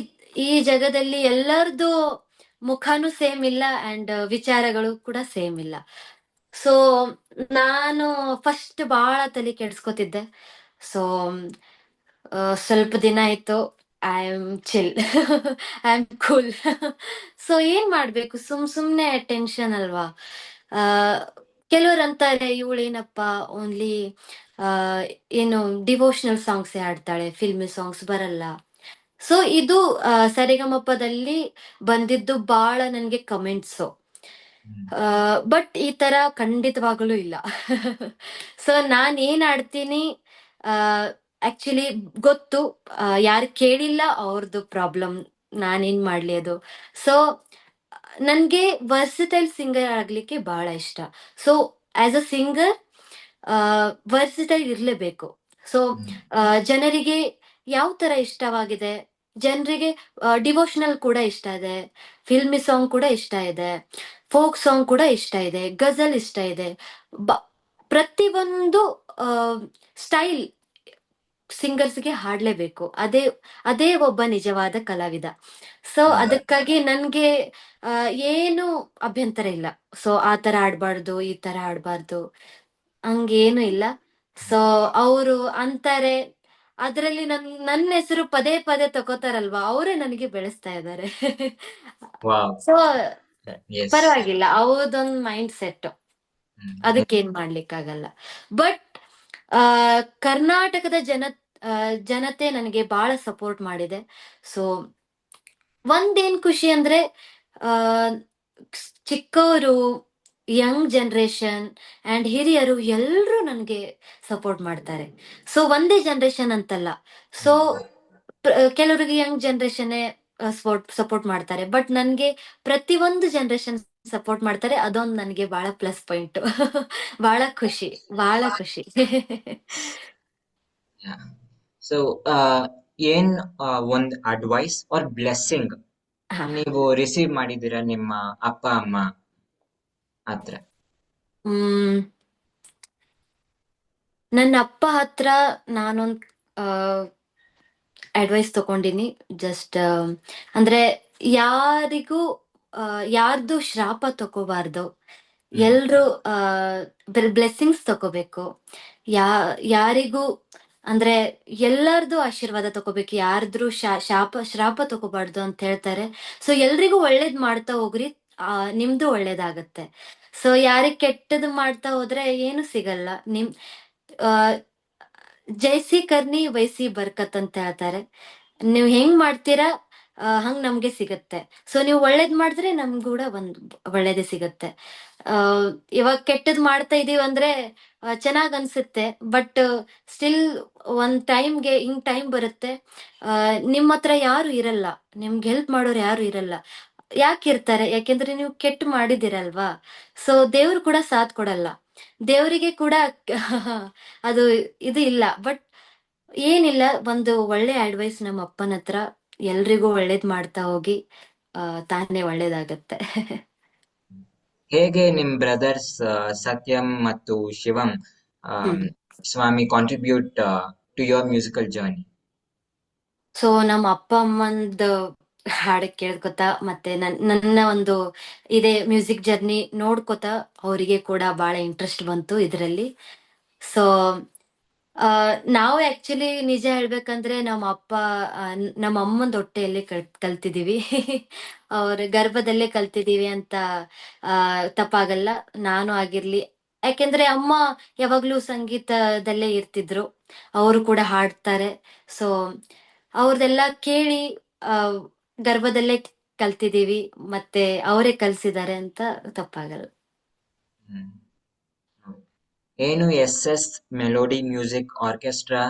ಈ ಜಗದಲ್ಲಿ ಎಲ್ಲರದು ಮುಖನೂ ಸೇಮ್ ಇಲ್ಲ, ಅಂಡ್ ವಿಚಾರಗಳು ಕೂಡ ಸೇಮ್ ಇಲ್ಲ. ಸೊ ನಾನು ಫಸ್ಟ್ ಬಹಳ ತಲೆ ಕೆಡ್ಸ್ಕೊತಿದ್ದೆ. ಸೊ ಸ್ವಲ್ಪ ದಿನ ಆಯ್ತು, I am chill. I am cool. So ಏನ್ ಮಾಡ್ಬೇಕು, ಸುಮ್ನೆ ಟೆನ್ಷನ್ ಅಲ್ವಾ. ಆ ಕೆಲವ್ರು ಅಂತಾರೆ, ಇವಳೇನಪ್ಪ ಓನ್ಲಿ ಆ ಏನು ಡಿವೋಷನಲ್ ಸಾಂಗ್ಸ್ ಹಾಡ್ತಾಳೆ, ಫಿಲ್ಮಿ ಸಾಂಗ್ಸ್ ಬರಲ್ಲ. ಸೊ ಇದು ಸರಿಗಮಪದಲ್ಲಿ ಬಂದಿದ್ದು ಬಾಳ ನನ್ಗೆ ಕಮೆಂಟ್ಸು. ಹ್ಮ್. ಬಟ್ ಈ ತರ ಖಂಡಿತವಾಗಲೂ ಇಲ್ಲ. ಸೊ ನಾನ್ ಏನ್ ಆಡ್ತೀನಿ ಆಕ್ಚುಲಿ ಗೊತ್ತು. ಯಾರು ಕೇಳಿಲ್ಲ ಅವ್ರದ್ದು ಪ್ರಾಬ್ಲಮ್, ನಾನೇನ್ ಮಾಡ್ಲಿ ಅದು. ಸೊ ನನ್ಗೆ ವರ್ಸಿಟೈಲ್ ಸಿಂಗರ್ ಆಗ್ಲಿಕ್ಕೆ ಬಹಳ ಇಷ್ಟ. ಸೊ ಆಸ್ ಅ ಸಿಂಗರ್ ವರ್ಸಿಟೈಲ್ ಇರ್ಲೇಬೇಕು. ಸೊ ಹ್ಮ್. ಜನರಿಗೆ ಯಾವ ತರ ಇಷ್ಟವಾಗಿದೆ, ಜನರಿಗೆ ಡಿವೋಷನಲ್ ಕೂಡ ಇಷ್ಟ ಇದೆ, ಫಿಲ್ಮಿ ಸಾಂಗ್ ಕೂಡ ಇಷ್ಟ ಇದೆ, ಫೋಕ್ ಸಾಂಗ್ ಕೂಡ ಇಷ್ಟ ಇದೆ, ಗಜಲ್ ಇಷ್ಟ ಇದೆ. ಪ್ರತಿಯೊಂದು ಸ್ಟೈಲ್ ಸಿಂಗರ್ಸ್ಗೆ ಹಾಡ್ಲೇಬೇಕು. ಅದೇ ಅದೇ ಒಬ್ಬ ನಿಜವಾದ ಕಲಾವಿದ. ಸೊ ಅದಕ್ಕಾಗಿ ನನ್ಗೆ ಆ, ಏನು ಅಭ್ಯಂತರ ಇಲ್ಲ. ಸೊ ಆ ತರ ಆಡ್ಬಾರ್ದು, ಈ ತರ ಆಡ್ಬಾರ್ದು, ಹಂಗೇನು ಇಲ್ಲ. ಸೊ ಅವರು ಅಂತಾರೆ, ಅದ್ರಲ್ಲಿ ನನ್ನ ಹೆಸರು ಪದೇ ಪದೇ ತಗೋತಾರಲ್ವಾ, ಅವರೇ ನನಗೆ ಬೆಳೆಸ್ತಾ ಇದ್ದಾರೆ. ವಾವ್. So yes. ಪರವಾಗಿಲ್ಲ, ಅವ್ರದೊಂದು ಮೈಂಡ್ ಸೆಟ್, ಅದಕ್ಕೇನ್ ಮಾಡ್ಲಿಕ್ಕಾಗಲ್ಲ. ಬಟ್ ಆ ಕರ್ನಾಟಕದ ಜನತೆ ನನಗೆ ಬಹಳ ಸಪೋರ್ಟ್ ಮಾಡಿದೆ. ಸೊ ಒಂದೇನ್ ಖುಷಿ ಅಂದ್ರೆ, ಆ ಚಿಕ್ಕವರು ಯಂಗ್ ಜನರೇಷನ್ ಅಂಡ್ ಹಿರಿಯರು ಎಲ್ಲರೂ ನನಗೆ ಸಪೋರ್ಟ್ ಮಾಡ್ತಾರೆ. ಸೊ ಒಂದೇ ಜನರೇಷನ್ ಅಂತಲ್ಲ. ಸೊ ಕೆಲವರಿಗೆ ಯಂಗ್ ಜನರೇಷನ್ನೇ ಸಪೋರ್ಟ್ ಮಾಡ್ತಾರೆ, ಬಟ್ ನನ್ಗೆ ಪ್ರತಿಯೊಂದು ಜನರೇಷನ್ ಸಪೋರ್ಟ್ ಮಾಡ್ತಾರೆ. ಅದೊಂದು ನನಗೆ ಬಹಳ ಪ್ಲಸ್ ಪಾಯಿಂಟ್. ಬಹಳ ಖುಷಿ, ಬಹಳ ಖುಷಿ. ಸೊ ಏನ್ ಒಂದ್ ಅಡ್ವೈಸ್ ಆರ್ ಬ್ಲೆಸ್ಸಿಂಗ್ ಹಾ. ನೀವು ರಿಸೀವ್ ಮಾಡಿದ್ದೀರಾ ನಿಮ್ಮ ಅಪ್ಪ ಅಮ್ಮ ಹತ್ರ? ಹ್ಮ್ ನನ್ನ ಅಪ್ಪ ಹತ್ರ ನಾನೊಂದ್ ಅಡ್ವೈಸ್ ತಗೊಂಡಿನಿ. ಜಸ್ಟ್ ಅಂದ್ರೆ ಯಾರಿಗೂ ಯಾರ್ದು ಶ್ರಾಪ ತಗೋಬಾರ್ದು. ಎಲ್ರು ಬ್ಲೆಸ್ಸಿಂಗ್ಸ್ ತಗೋಬೇಕು. ಯಾ ಯಾರಿಗೂ ಅಂದ್ರೆ ಎಲ್ಲಾರ್ದು ಆಶೀರ್ವಾದ ತಗೋಬೇಕು, ಯಾರ್ದ್ರು ಶ್ರಾಪ ತಗೋಬಾರ್ದು ಅಂತ ಹೇಳ್ತಾರೆ. ಸೊ ಎಲ್ರಿಗೂ ಒಳ್ಳೇದ್ ಮಾಡ್ತಾ ಹೋಗ್ರಿ, ನಿಮ್ದು ಒಳ್ಳೇದಾಗತ್ತೆ. ಸೊ ಯಾರಿಗ್ ಕೆಟ್ಟದ್ ಮಾಡ್ತಾ ಹೋದ್ರೆ ಏನು ಸಿಗಲ್ಲ. ಆ ಜೈಸಿ ಕರ್ನಿ ವೈಸಿ ಬರ್ಕತ್ ಅಂತ ಹೇಳ್ತಾರೆ. ನೀವ್ ಹೆಂಗ್ ಮಾಡ್ತೀರಾ ಹಂಗ್ ನಮ್ಗೆ ಸಿಗತ್ತೆ. ಸೊ ನೀವು ಒಳ್ಳೇದ್ ಮಾಡಿದ್ರೆ ನಮ್ಗೂಡ ಒಂದ್ ಒಳ್ಳೇದೇ ಸಿಗತ್ತೆ. ಆ ಇವಾಗ ಕೆಟ್ಟದ್ ಮಾಡ್ತಾ ಇದೀವಿ ಅಂದ್ರೆ ಚೆನ್ನಾಗ್ ಅನ್ಸುತ್ತೆ, ಬಟ್ ಸ್ಟಿಲ್ ಒಂದ್ ಟೈಮ್ಗೆ ಹಿಂಗ್ ಟೈಮ್ ಬರುತ್ತೆ. ನಿಮ್ ಹತ್ರ ಯಾರು ಇರಲ್ಲ, ನಿಮ್ಗೆ ಹೆಲ್ಪ್ ಮಾಡೋರು ಯಾರು ಇರಲ್ಲ. ಯಾಕಿರ್ತಾರೆ? ಯಾಕೆಂದ್ರೆ ನೀವು ಕೆಟ್ಟ ಮಾಡಿದಿರಲ್ವಾ. ಸೊ ದೇವ್ರು ಕೂಡ ಸಾಥ್ ಕೊಡಲ್ಲ. ದೇವರಿಗೆ ಕೂಡ ಅದು ಇದು ಇಲ್ಲ. ಬಟ್ ಏನಿಲ್ಲ, ಒಂದು ಒಳ್ಳೆ ಅಡ್ವೈಸ್ ನಮ್ಮ ಅಪ್ಪನ ಹತ್ರ, ಎಲ್ರಿಗೂ ಒಳ್ಳೇದ್ ಮಾಡ್ತಾ ಹೋಗಿ ತಾನೇ ಒಳ್ಳೇದಾಗತ್ತೆ. ಹೇಗೆ ನಿಮ್ ಬ್ರದರ್ಸ್ ಸತ್ಯಂ ಮತ್ತು ಶಿವಂ ಆಮ್, ಹ್ಮ್. ಸ್ವಾಮಿ contribute to your musical journey? So ನಮ್ಮ ಅಪ್ಪ ಅಮ್ಮಂದ್ ಹಾಡು ಕೇಳ್ಕೊತ ಮತ್ತೆ ನನ್ನ ಒಂದು ಇದೇ ಮ್ಯೂಸಿಕ್ ಜರ್ನಿ ನೋಡ್ಕೊತ ಅವರಿಗೆ ಕೂಡ ಬಹಳ ಇಂಟ್ರೆಸ್ಟ್ ಬಂತು ಇದರಲ್ಲಿ. ಸೊ ನಾವು ಆಕ್ಚುಲಿ ನಿಜ ಹೇಳ್ಬೇಕಂದ್ರೆ ನಮ್ಮ ಅಪ್ಪ ನಮ್ಮ ಅಮ್ಮಂದ್ ಹೊಟ್ಟೆಯಲ್ಲಿ ಕಲ್ತಿದೀವಿ. ಅವ್ರ ಗರ್ಭದಲ್ಲೇ ಕಲ್ತಿದೀವಿ ಅಂತ ತಪ್ಪಾಗಲ್ಲ. ನಾನು ಆಗಿರ್ಲಿ, ಯಾಕೆಂದ್ರೆ ಅಮ್ಮ ಯಾವಾಗ್ಲೂ ಸಂಗೀತದಲ್ಲೇ ಇರ್ತಿದ್ರು, ಅವರು ಕೂಡ ಹಾಡ್ತಾರೆ. ಸೊ ಅವ್ರದೆಲ್ಲ ಕೇಳಿ ಆ ಗರ್ಭದಲ್ಲೇ ಕಲ್ತಿದೀವಿ, ಮತ್ತೆ ಅವರೇ ಕಲ್ಸಿದ್ದಾರೆ ಅಂತ ತಪ್ಪಾಗಲ್ಲ. ಹ್ಮ್. ಏನು ಎಸ್ ಮೆಲೋಡಿ ಮ್ಯೂಸಿಕ್ ಆರ್ಕೆಸ್ಟ್ರಾ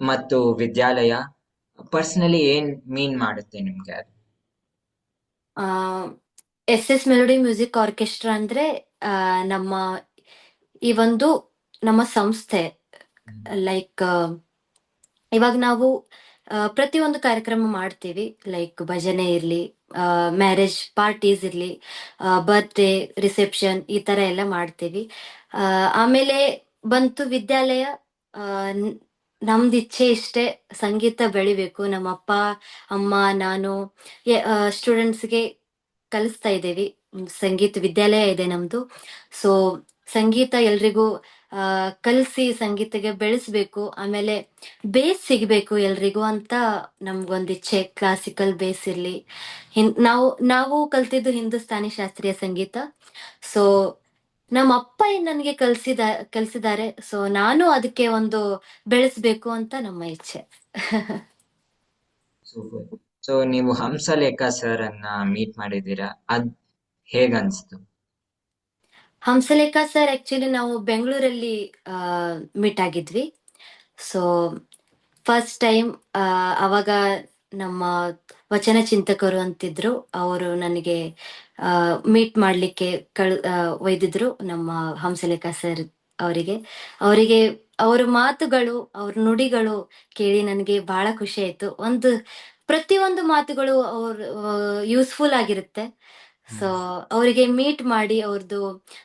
ಮತ್ತು ವಿದ್ಯಾಲಯ ಪರ್ಸನಲಿ ಏನ್ ಮೀನ್ ಮಾಡುತ್ತೆ ನಿಮ್ಗೆ ಅದು? ಎಸ್ ಮೆಲೋಡಿ ಮ್ಯೂಸಿಕ್ ಆರ್ಕೆಸ್ಟ್ರಾ ಅಂದ್ರೆ ಆ, ನಮ್ಮ ಈ ಒಂದು ನಮ್ಮ ಸಂಸ್ಥೆ. ಲೈಕ್ ಇವಾಗ ನಾವು ಪ್ರತಿಯೊಂದು ಕಾರ್ಯಕ್ರಮ ಮಾಡ್ತೀವಿ. ಲೈಕ್ ಭಜನೆ ಇರ್ಲಿ, ಮ್ಯಾರೇಜ್ ಪಾರ್ಟೀಸ್ ಇರ್ಲಿ, ಬರ್ತ್ಡೇ ರಿಸೆಪ್ಷನ್, ಈ ತರ ಎಲ್ಲ ಮಾಡ್ತೀವಿ. ಆಮೇಲೆ ಬಂತು ವಿದ್ಯಾಲಯ. ಆ, ನ್- ನಮ್ದು ಇಚ್ಛೆ ಇಷ್ಟೇ, ಸಂಗೀತ ಬೆಳಿಬೇಕು. ನಮ್ಮ ಅಪ್ಪ ಅಮ್ಮ ನಾನು ಸ್ಟೂಡೆಂಟ್ಸ್ಗೆ ಕಲಿಸ್ತಾ ಇದ್ದೇವೆ. ಸಂಗೀತ ವಿದ್ಯಾಲಯ ಇದೆ ನಮ್ದು. ಸೊ ಸಂಗೀತ ಎಲ್ರಿಗೂ ಕಲಿಸಿ ಸಂಗೀತಗೆ ಬೆಳೆಸ್ಬೇಕು. ಆಮೇಲೆ ಬೇಸ್ ಸಿಗ್ಬೇಕು ಎಲ್ರಿಗೂ ಅಂತ ನಮ್ಗೊಂದ್ ಇಚ್ಛೆ. ಕ್ಲಾಸಿಕಲ್ ಬೇಸ್ ಇರ್ಲಿ. ನಾವು ಕಲ್ತಿದ್ದು ಹಿಂದೂಸ್ತಾನಿ ಶಾಸ್ತ್ರೀಯ ಸಂಗೀತ. ಸೊ ನಮ್ಮ ಅಪ್ಪ ಏನ್ ನನಗೆ ಕಲ್ಸಿದ್ದಾರೆ. ಸೊ ನಾನು ಅದಕ್ಕೆ ಒಂದು ಬೆಳೆಸ್ಬೇಕು ಅಂತ ನಮ್ಮ ಇಚ್ಛೆ. ಸೂಪರ್. ಸೊ ನೀವು ಹಂಸಲೇಖ ಸರ್ ಅನ್ನ ಮೀಟ್ ಮಾಡಿದ್ದೀರಾ, ಅದ್ ಹೇಗನ್ಸ್ತು? ಹಂಸಲೇಖ ಸರ್ ಆಕ್ಚುಲಿ ನಾವು ಬೆಂಗಳೂರಲ್ಲಿ ಮೀಟ್ ಆಗಿದ್ವಿ. ಸೊ ಫಸ್ಟ್ ಟೈಮ್ ಅವಾಗ ನಮ್ಮ ವಚನ ಚಿಂತಕರು ಅಂತಿದ್ರು, ಅವರು ನನಗೆ ಮೀಟ್ ಮಾಡ್ಲಿಕ್ಕೆ ಒಯ್ದಿದ್ರು ನಮ್ಮ ಹಂಸಲೇಖ ಸರ್ ಅವರಿಗೆ. ಅವರಿಗೆ ಅವರ ಮಾತುಗಳು, ಅವ್ರ ನುಡಿಗಳು ಕೇಳಿ ನನಗೆ ಬಹಳ ಖುಷಿ ಆಯ್ತು. ಪ್ರತಿಯೊಂದು ಮಾತುಗಳು ಯೂಸ್ಫುಲ್ ಆಗಿರುತ್ತೆ. ಸೊ ಅವರಿಗೆ ಮೀಟ್ ಮಾಡಿ ಅವ್ರದ್ದು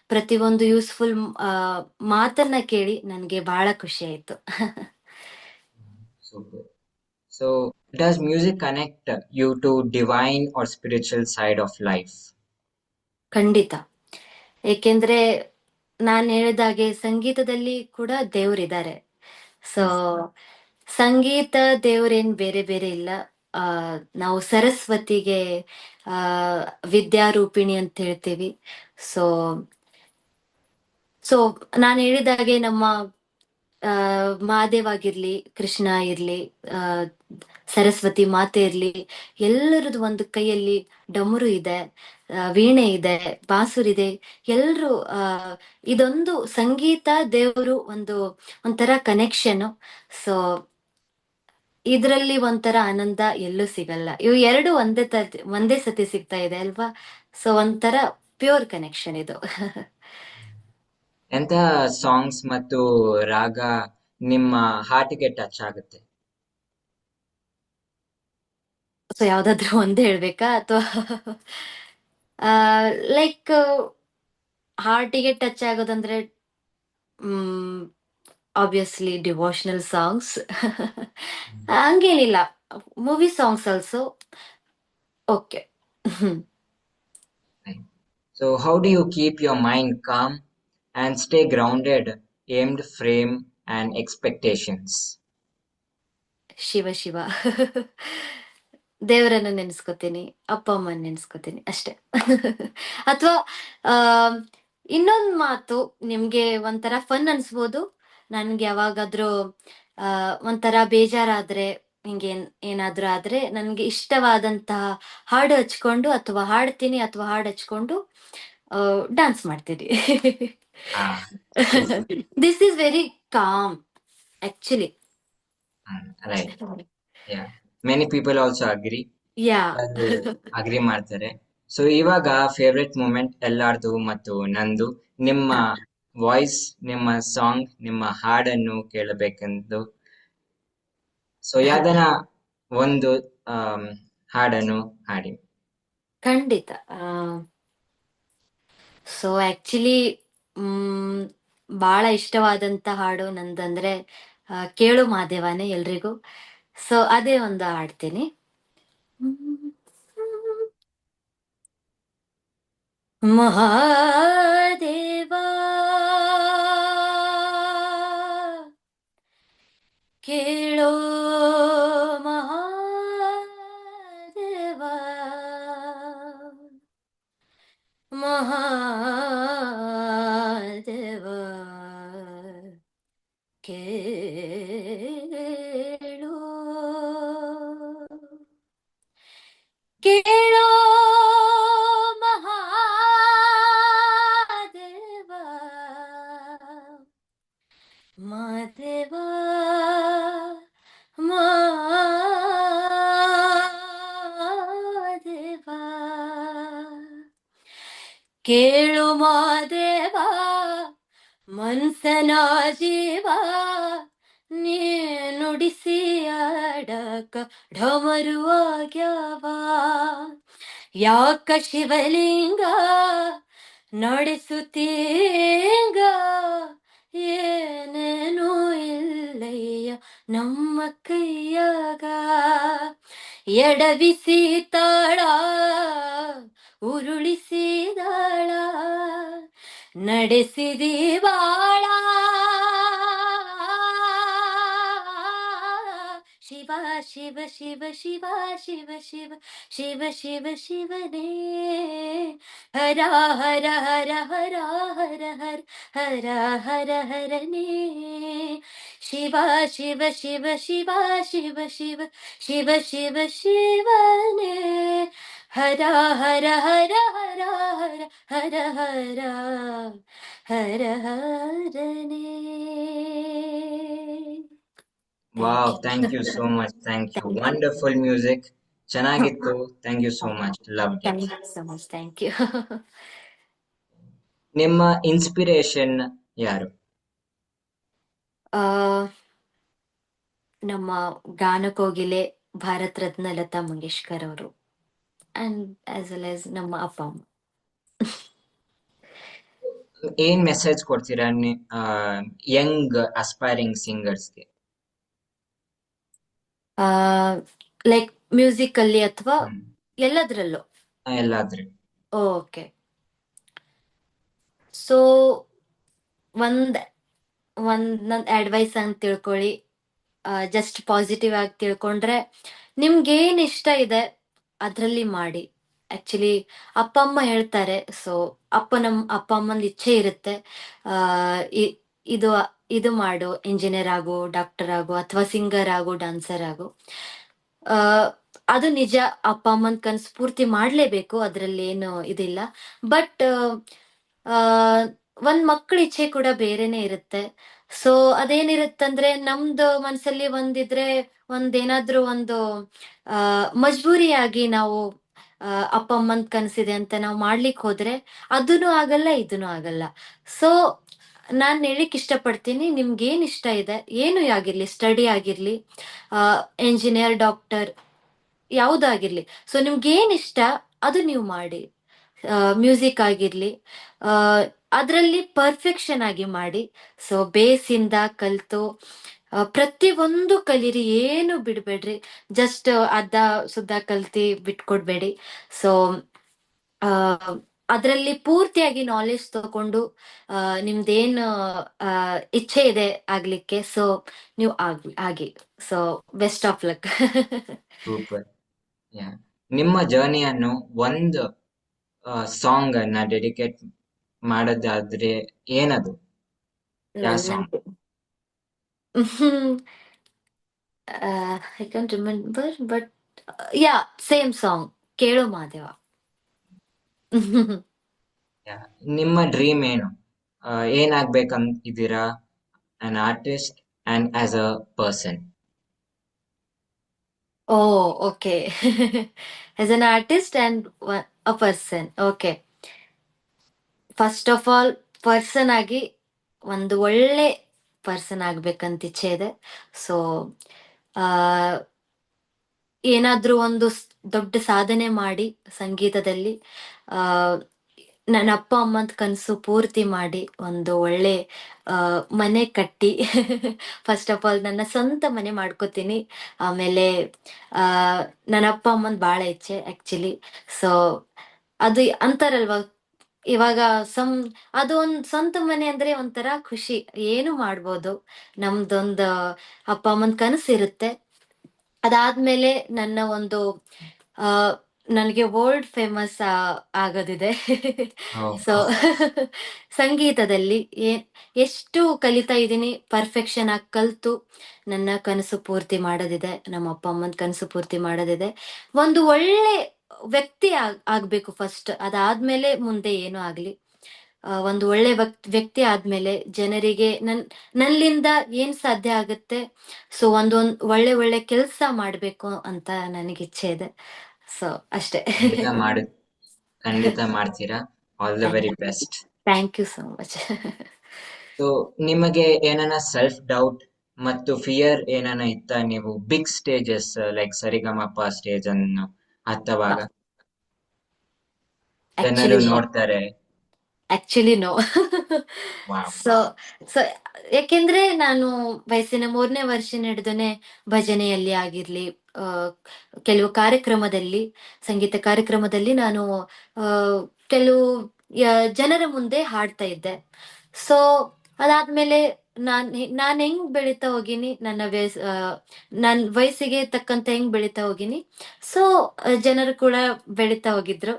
ಪ್ರತಿಯೊಂದು ಯೂಸ್ಫುಲ್ ಮಾತನ್ನ ಕೇಳಿ ನನಗೆ ಬಹಳ ಖುಷಿ ಆಯ್ತು. Super. So does music connect you to divine or spiritual side of life? ಖಂಡಿತ. ಏಕೆಂದ್ರೆ ನಾನು ಹೇಳಿದಾಗೆ ಸಂಗೀತದಲ್ಲಿ ಕೂಡ ದೇವರಿದ್ದಾರೆ. ಸೊ ಸಂಗೀತ ದೇವರೇನ್ ಬೇರೆ ಬೇರೆ ಇಲ್ಲ. ಆ ನಾವು ಸರಸ್ವತಿಗೆ ಆ ವಿದ್ಯಾರೂಪಿಣಿ ಅಂತ ಹೇಳ್ತೀವಿ. ಸೊ ಸೊ ನಾನು ಹೇಳಿದಾಗೆ ನಮ್ಮ ಮಹಾದೇವ್ ಆಗಿರ್ಲಿ, ಕೃಷ್ಣ ಇರ್ಲಿ, ಆ, ಸರಸ್ವತಿ ಮಾತೆ ಇರ್ಲಿ, ಎಲ್ಲರದ್ದು ಒಂದು ಕೈಯಲ್ಲಿ ಡಮರು ಇದೆ, ವೀಣೆ ಇದೆ, ಬಾಸುರಿದೆ. ಎಲ್ರು ಇದೊಂದು ಸಂಗೀತ ದೇವರು ಒಂದು ಒಂಥರ ಕನೆಕ್ಷನ್. ಸೊ ಇದ್ರಲ್ಲಿ ಒಂಥರ ಆನಂದ ಎಲ್ಲೂ ಸಿಗಲ್ಲ. ಇವು ಎರಡು ಒಂದೇ ಸತಿ ಸಿಗ್ತಾ ಇದೆ ಅಲ್ವಾ? ಸೊ ಒಂಥರ ಪ್ಯೂರ್ ಕನೆಕ್ಷನ್ ಇದು. ಎಂತ ಸಾಂಗ್ಸ್ ಮತ್ತು ರಾಗ ನಿಮ್ಮ ಹಾರ್ಟ್ಗೆ ಟಚ್ ಆಗುತ್ತೆ? ಸೊ ಯಾವ್ದಾದ್ರು ಒಂದೇ ಹೇಳ್ಬೇಕಾ ಅಥವಾ ಲೈಕ್ ಹಾರ್ಟಿಗೆ ಟಚ್ ಆಗೋದಂದ್ರೆ ಆಬ್ವಿಯಸ್ಲಿ ಡಿವೋಷನಲ್ ಸಾಂಗ್ಸ್. ಹಂಗೇನಿಲ್ಲ, movie songs also okay. So, how do you keep your mind calm and stay grounded, aimed frame and expectations? Shiva Shiva. ದೇವರನ್ನ ನೆನ್ಸ್ಕೊತೀನಿ, ಅಪ್ಪ ಅಮ್ಮನ ನೆನ್ಸ್ಕೊತೀನಿ ಅಷ್ಟೆ. ಅಥವಾ ಆ ಇನ್ನೊಂದ್ ಮಾತು, ನಿಮ್ಗೆ ಒಂಥರ ಫನ್ ಅನ್ಸ್ಬೋದು. ನನ್ಗೆ ಯಾವಾಗಾದ್ರೂ ಒಂಥರ ಬೇಜಾರಾದ್ರೆ, ಏನಾದ್ರೂ ಆದ್ರೆ ನನ್ಗೆ ಇಷ್ಟವಾದಂತಹ ಹಾಡು ಹಚ್ಕೊಂಡು ಅಥವಾ ಹಾಡ್ತೀನಿ ಅಥವಾ ಹಾಡು ಹಚ್ಕೊಂಡು ಡಾನ್ಸ್ ಮಾಡ್ತೀನಿ. Ah, super. This is very calm actually. Right. Yeah. Many people also agree. ಯಾ. ಎಲ್ಲರೂ ಅಗ್ರಿ ಮಾಡ್ತಾರೆ. ಸೊ ಇವಾಗ ಫೇವ್ರೆಟ್ ಮೂಮೆಂಟ್ ಎಲ್ಲಾರ್ದು ಮತ್ತು ನಂದು. ನಿಮ್ಮ ವಾಯ್ಸ್, ನಿಮ್ಮ ಸಾಂಗ್, ನಿಮ್ಮ ಹಾಡನ್ನು ಕೇಳಬೇಕೆಂದು. ಸೊ ಯಾವ್ದನ ಒಂದು ಹಾಡನ್ನು ಹಾಡಿ. ಖಂಡಿತ. ಸೊ ಆಕ್ಚುಲಿ ಬಹಳ ಇಷ್ಟವಾದಂತ ಹಾಡು ನಂದಂದ್ರೆ ಕೇಳು ಮಾದೇವಾನೆ ಎಲ್ರಿಗೂ. ಸೊ ಅದೇ ಒಂದು ಹಾಡ್ತೀನಿ. ಮಹಾದೇವಾ ಕೇಳೋ ಮಹಾದೇವಾ, ಮಹಾದೇವಾ ಕೇಳೋ, ಕೇಳೋ ಮಹಾದೇವಾ, ಮಾದೇವಾ, ಮಾದೇವಾ ಕೇಳು ಮಾದೇವಾ, ಮನ್ಸನ ಜೀವ ನೀ ನುಡಿಸಿ ಆಡಕ ಢಮರು ಆಗ್ಯಾವ. ಯಾಕ ಶಿವಲಿಂಗ ನಡೆಸುತ್ತೀಂಗ, ಏನೇನು ಇಲ್ಲಯ್ಯ ನಮ್ಮ ಕೈಯಾಗ. ಎಡವಿಸಿ ತಾಳ ಉರುಳಿಸಿದಾಳ, ನಡೆಸಿದಿ ಬಾಳ ಶಿವ ಶಿವ ಶಿವ ಶಿವ ಶಿವ ಶಿವ ಶಿವ ಶಿವ ಶಿವನೇ. ಹರ ಹರ ಹರ ಹರ ಹರ ಹರ ಹರ ಹರ ಹರನೇ. ಶಿವ ಶಿವ ಶಿವ ಶಿವ ಶಿವ ಶಿವ ಶಿವ ಶಿವ ಶಿವನೇ. ಹರ ಹರ ಹರ ಹರ ಹರ ಹರ ಹರ ಹರ ಹರನೇ. Wow, thank you so much. Thank you. Wonderful music. ಚೆನ್ನಾಗಿತ್ತು. Thank you so much. Loved it. Thank you so much. Thank you. ನಿಮ್ಮ ಇನ್ಸ್ಪಿರೇಷನ್ ಯಾರು? ನಮ್ಮ ಗಾನಕೋಗಿಲೆ ಭಾರತ್ ರತ್ನ ಲತಾ ಮಂಗೇಶ್ಕರ್ ಅವರು, ಅಂಡ್ ಆಸ್ ವೆಲ್ ಆಸ್ ನಮ್ಮ ಅಪ್ಪ ಅಮ್ಮ. ಏನ್ ಮೆಸೇಜ್ ಕೊಡ್ತೀರಾ ಯಂಗ್ ಅಸ್ಪೈರಿಂಗ್ ಸಿಂಗರ್ಸ್ಗೆ? ಲೈಕ್ ಮ್ಯೂಸಿಕ್ ಅಲ್ಲಿ ಅಥವಾ ಎಲ್ಲದ್ರಲ್ಲೂ? ಎಲ್ಲಾದ್ರೂ. ಓಕೆ. ಸೊ ಒಂದ್ ನನ್ ಅಡ್ವೈಸ್ ಅಂತ ತಿಳ್ಕೊಳ್ಳಿ. ಜಸ್ಟ್ ಪಾಸಿಟಿವ್ ಆಗಿ ತಿಳ್ಕೊಂಡ್ರೆ, ನಿಮ್ಗೇನ್ ಇಷ್ಟ ಇದೆ ಅದ್ರಲ್ಲಿ ಮಾಡಿ. ಆಕ್ಚುಲಿ ಅಪ್ಪ ಅಮ್ಮ ಹೇಳ್ತಾರೆ, ಸೊ ಅಪ್ಪ ಅಮ್ಮಂದ್ ಇಚ್ಛೆ ಇರುತ್ತೆ. ಇದು ಇದು ಮಾಡು, ಇಂಜಿನಿಯರ್ ಆಗು, ಡಾಕ್ಟರ್ ಆಗು, ಅಥವಾ ಸಿಂಗರ್ ಆಗು, ಡಾನ್ಸರ್ ಆಗು. ಆ ಅದು ನಿಜ, ಅಪ್ಪ ಅಮ್ಮನ್ ಕನ್ಸು ಪೂರ್ತಿ ಮಾಡ್ಲೇಬೇಕು, ಅದ್ರಲ್ಲಿ ಏನು ಇದಿಲ್ಲ. ಬಟ್ ಆ ಒಂದ್ ಮಕ್ಳ ಇಚ್ಛೆ ಕೂಡ ಬೇರೆನೆ ಇರುತ್ತೆ. ಸೊ ಅದೇನಿರುತ್ತಂದ್ರೆ, ನಮ್ದು ಮನ್ಸಲ್ಲಿ ಒಂದಿದ್ರೆ, ಒಂದೇನಾದ್ರೂ ಒಂದು ಆ ಮಜ್ಬೂರಿಯಾಗಿ ನಾವು ಅಪ್ಪ ಅಮ್ಮನ್ ಕನ್ಸಿದೆ ಅಂತ ನಾವು ಮಾಡ್ಲಿಕ್ಕೆ ಹೋದ್ರೆ, ಅದನ್ನು ಆಗಲ್ಲ, ಇದನ್ನು ಆಗಲ್ಲ. ಸೊ ನಾನ್ ಹೇಳಿಕ್ ಇಷ್ಟಪಡ್ತೀನಿ, ನಿಮ್ಗೆ ಏನ್ ಇಷ್ಟ ಇದೆ, ಏನು ಆಗಿರ್ಲಿ, ಸ್ಟಡಿ ಆಗಿರ್ಲಿ, ಎಂಜಿನಿಯರ್, ಡಾಕ್ಟರ್, ಯಾವುದಾಗಿರ್ಲಿ. ಸೊ ನಿಮ್ಗೆ ಏನ್ ಇಷ್ಟ ಅದು ನೀವು ಮಾಡಿ. ಮ್ಯೂಸಿಕ್ ಆಗಿರ್ಲಿ, ಆ ಅದರಲ್ಲಿ ಪರ್ಫೆಕ್ಷನ್ ಆಗಿ ಮಾಡಿ. ಸೊ ಬೇಸಿಂದ ಕಲ್ತು ಪ್ರತಿಯೊಂದು ಕಲೀರಿ, ಏನು ಬಿಡ್ಬೇಡ್ರಿ. ಜಸ್ಟ್ ಅರ್ಧ ಸುದ್ದ ಕಲ್ತಿ ಬಿಟ್ಕೊಡ್ಬೇಡಿ. ಸೊ ಆ ಅದರಲ್ಲಿ ಪೂರ್ತಿಯಾಗಿ ನಾಲೆಜ್ ತಗೊಂಡು ನಿಮ್ದೇನು ಆ, ಇಚ್ಛೆ ಇದೆ ಆಗ್ಲಿಕ್ಕೆ, ಸೊ ನೀವು ಆಗಿ. So best of luck. Super. Yeah, ನಿಮ್ಮ ಜರ್ನಿಯನ್ನು ಒಂದು ಸಾಂಗ್ ಅನ್ನ ಡೆಡಿಕೇಟ್ ಮಾಡೋದಾದ್ರೆ ಏನದು? ಯಾವ song? I can remember, but yeah, same song, ಕೇಳು ಮಾದೇವ. ಯಾ, ನಿಮ್ಮ ಡ್ರೀಮ್ ಏನು? ಏನಾಗ್ಬೇಕಂತ ಇದ್ದೀರಾ? an artist and as a person. Oh, okay. As an artist and a person. Okay. First of all, person ಆಗಿ ಒಂದು ಒಳ್ಳೆ ಪರ್ಸನ್ ಆಗ್ಬೇಕಂತ ಇಚ್ಛೆ ಇದೆ. ಸೊ ಏನಾದ್ರೂ ಒಂದು ದೊಡ್ಡ ಸಾಧನೆ ಮಾಡಿ ಸಂಗೀತದಲ್ಲಿ, ಆ ನನ್ನ ಅಪ್ಪ ಅಮ್ಮಂದ್ ಕನಸು ಪೂರ್ತಿ ಮಾಡಿ, ಒಂದು ಒಳ್ಳೆ ಮನೆ ಕಟ್ಟಿ, ಫಸ್ಟ್ ಆಫ್ ಆಲ್ ನನ್ನ ಸ್ವಂತ ಮನೆ ಮಾಡ್ಕೋತೀನಿ. ಆಮೇಲೆ ಆ ನನ್ನ ಅಪ್ಪ ಅಮ್ಮಂದ್ ಬಾಳ ಇಚ್ಛೆ ಆಕ್ಚುಲಿ. ಸೊ ಅದು ಅಂತಾರಲ್ವಾ, ಇವಾಗ ಅದು ಒಂದ್ ಸ್ವಂತ ಮನೆ ಅಂದ್ರೆ ಒಂಥರ ಖುಷಿ, ಏನು ಮಾಡ್ಬೋದು. ನಮ್ದೊಂದು ಅಪ್ಪ ಅಮ್ಮನ್ ಕನಸು ಇರುತ್ತೆ. ಅದಾದ್ಮೇಲೆ ನನ್ನ ಒಂದು ಆ ನನಗೆ ವರ್ಲ್ಡ್ ಫೇಮಸ್ ಆಗೋದಿದೆ. Oh, ಸೊ ಸಂಗೀತದಲ್ಲಿ ಎಷ್ಟು ಕಲಿತಾ ಇದ್ದೀನಿ, ಪರ್ಫೆಕ್ಷನ್ ಆಗಿ ಕಲ್ತು ನನ್ನ ಕನಸು ಪೂರ್ತಿ ಮಾಡೋದಿದೆ, ನಮ್ಮ ಅಪ್ಪ ಅಮ್ಮನ ಕನಸು ಪೂರ್ತಿ ಮಾಡೋದಿದೆ. ಒಂದು ಒಳ್ಳೆ ವ್ಯಕ್ತಿ ಆಗ್ಬೇಕು ಫಸ್ಟ್, ಅದಾದ್ಮೇಲೆ ಮುಂದೆ ಏನೂ ಆಗ್ಲಿ. ಒಂದು ಒಳ್ಳೆ ವ್ಯಕ್ತಿ ಆದ್ಮೇಲೆ ಜನರಿಗೆ ನನ್ನಿಂದ ಏನ್ ಸಾಧ್ಯ ಆಗುತ್ತೆ, ಸೊ ಒಂದೊಂದ್ ಒಳ್ಳೆ ಒಳ್ಳೆ ಕೆಲ್ಸ ಮಾಡ್ಬೇಕು ಅಂತ ನನಗೆ ಇಚ್ಛೆ ಇದೆ. ಸೊ ಅಷ್ಟೇ. ಖಂಡಿತ ಮಾಡಿ, ಖಂಡಿತ ಮಾಡ್ತೀರಾ. All the very best. Thank you so much. So ನಿಮಗೆ ಏನನ ಸೆಲ್ಫ್ ಡೌಟ್ ಮತ್ತು ಫಿಯರ್ ಏನನ ಇತ್ತ? ನೀವು big stages like Sa Re Ga Ma Pa stage ಅನ್ನು ಹತ್ತವಾಗ ಜನರು ಆಕ್ಚುಲಿ ನೋ. ನೋಡ್ತಾರೆ. Actually no. Wow. So so ಯಾಕೆಂದ್ರೆ ನಾನು ವಯಸ್ಸಿನ 3ನೇ ವರ್ಷ ಹಿಡಿದನೆ ಭಜನೆಯಲ್ಲಿ ಆಗಿರ್ಲಿ, ಆ, ಕೆಲವು ಕಾರ್ಯಕ್ರಮದಲ್ಲಿ, ಸಂಗೀತ ಕಾರ್ಯಕ್ರಮದಲ್ಲಿ ನಾನು ಆ, ಕೆಲವು ಜನರ ಮುಂದೆ ಹಾಡ್ತಾ ಇದ್ದೆ. ಸೊ ಅದಾದ್ಮೇಲೆ ನಾನ್ ಹೆಂಗ್ ಬೆಳೀತಾ ಹೋಗಿನಿ, ನನ್ ವಯಸ್ಸಿಗೆ ತಕ್ಕಂತ ಹೆಂಗ್ ಬೆಳೀತಾ ಹೋಗಿನಿ. ಸೊ ಜನರು ಕೂಡ ಬೆಳೀತಾ ಹೋಗಿದ್ರು.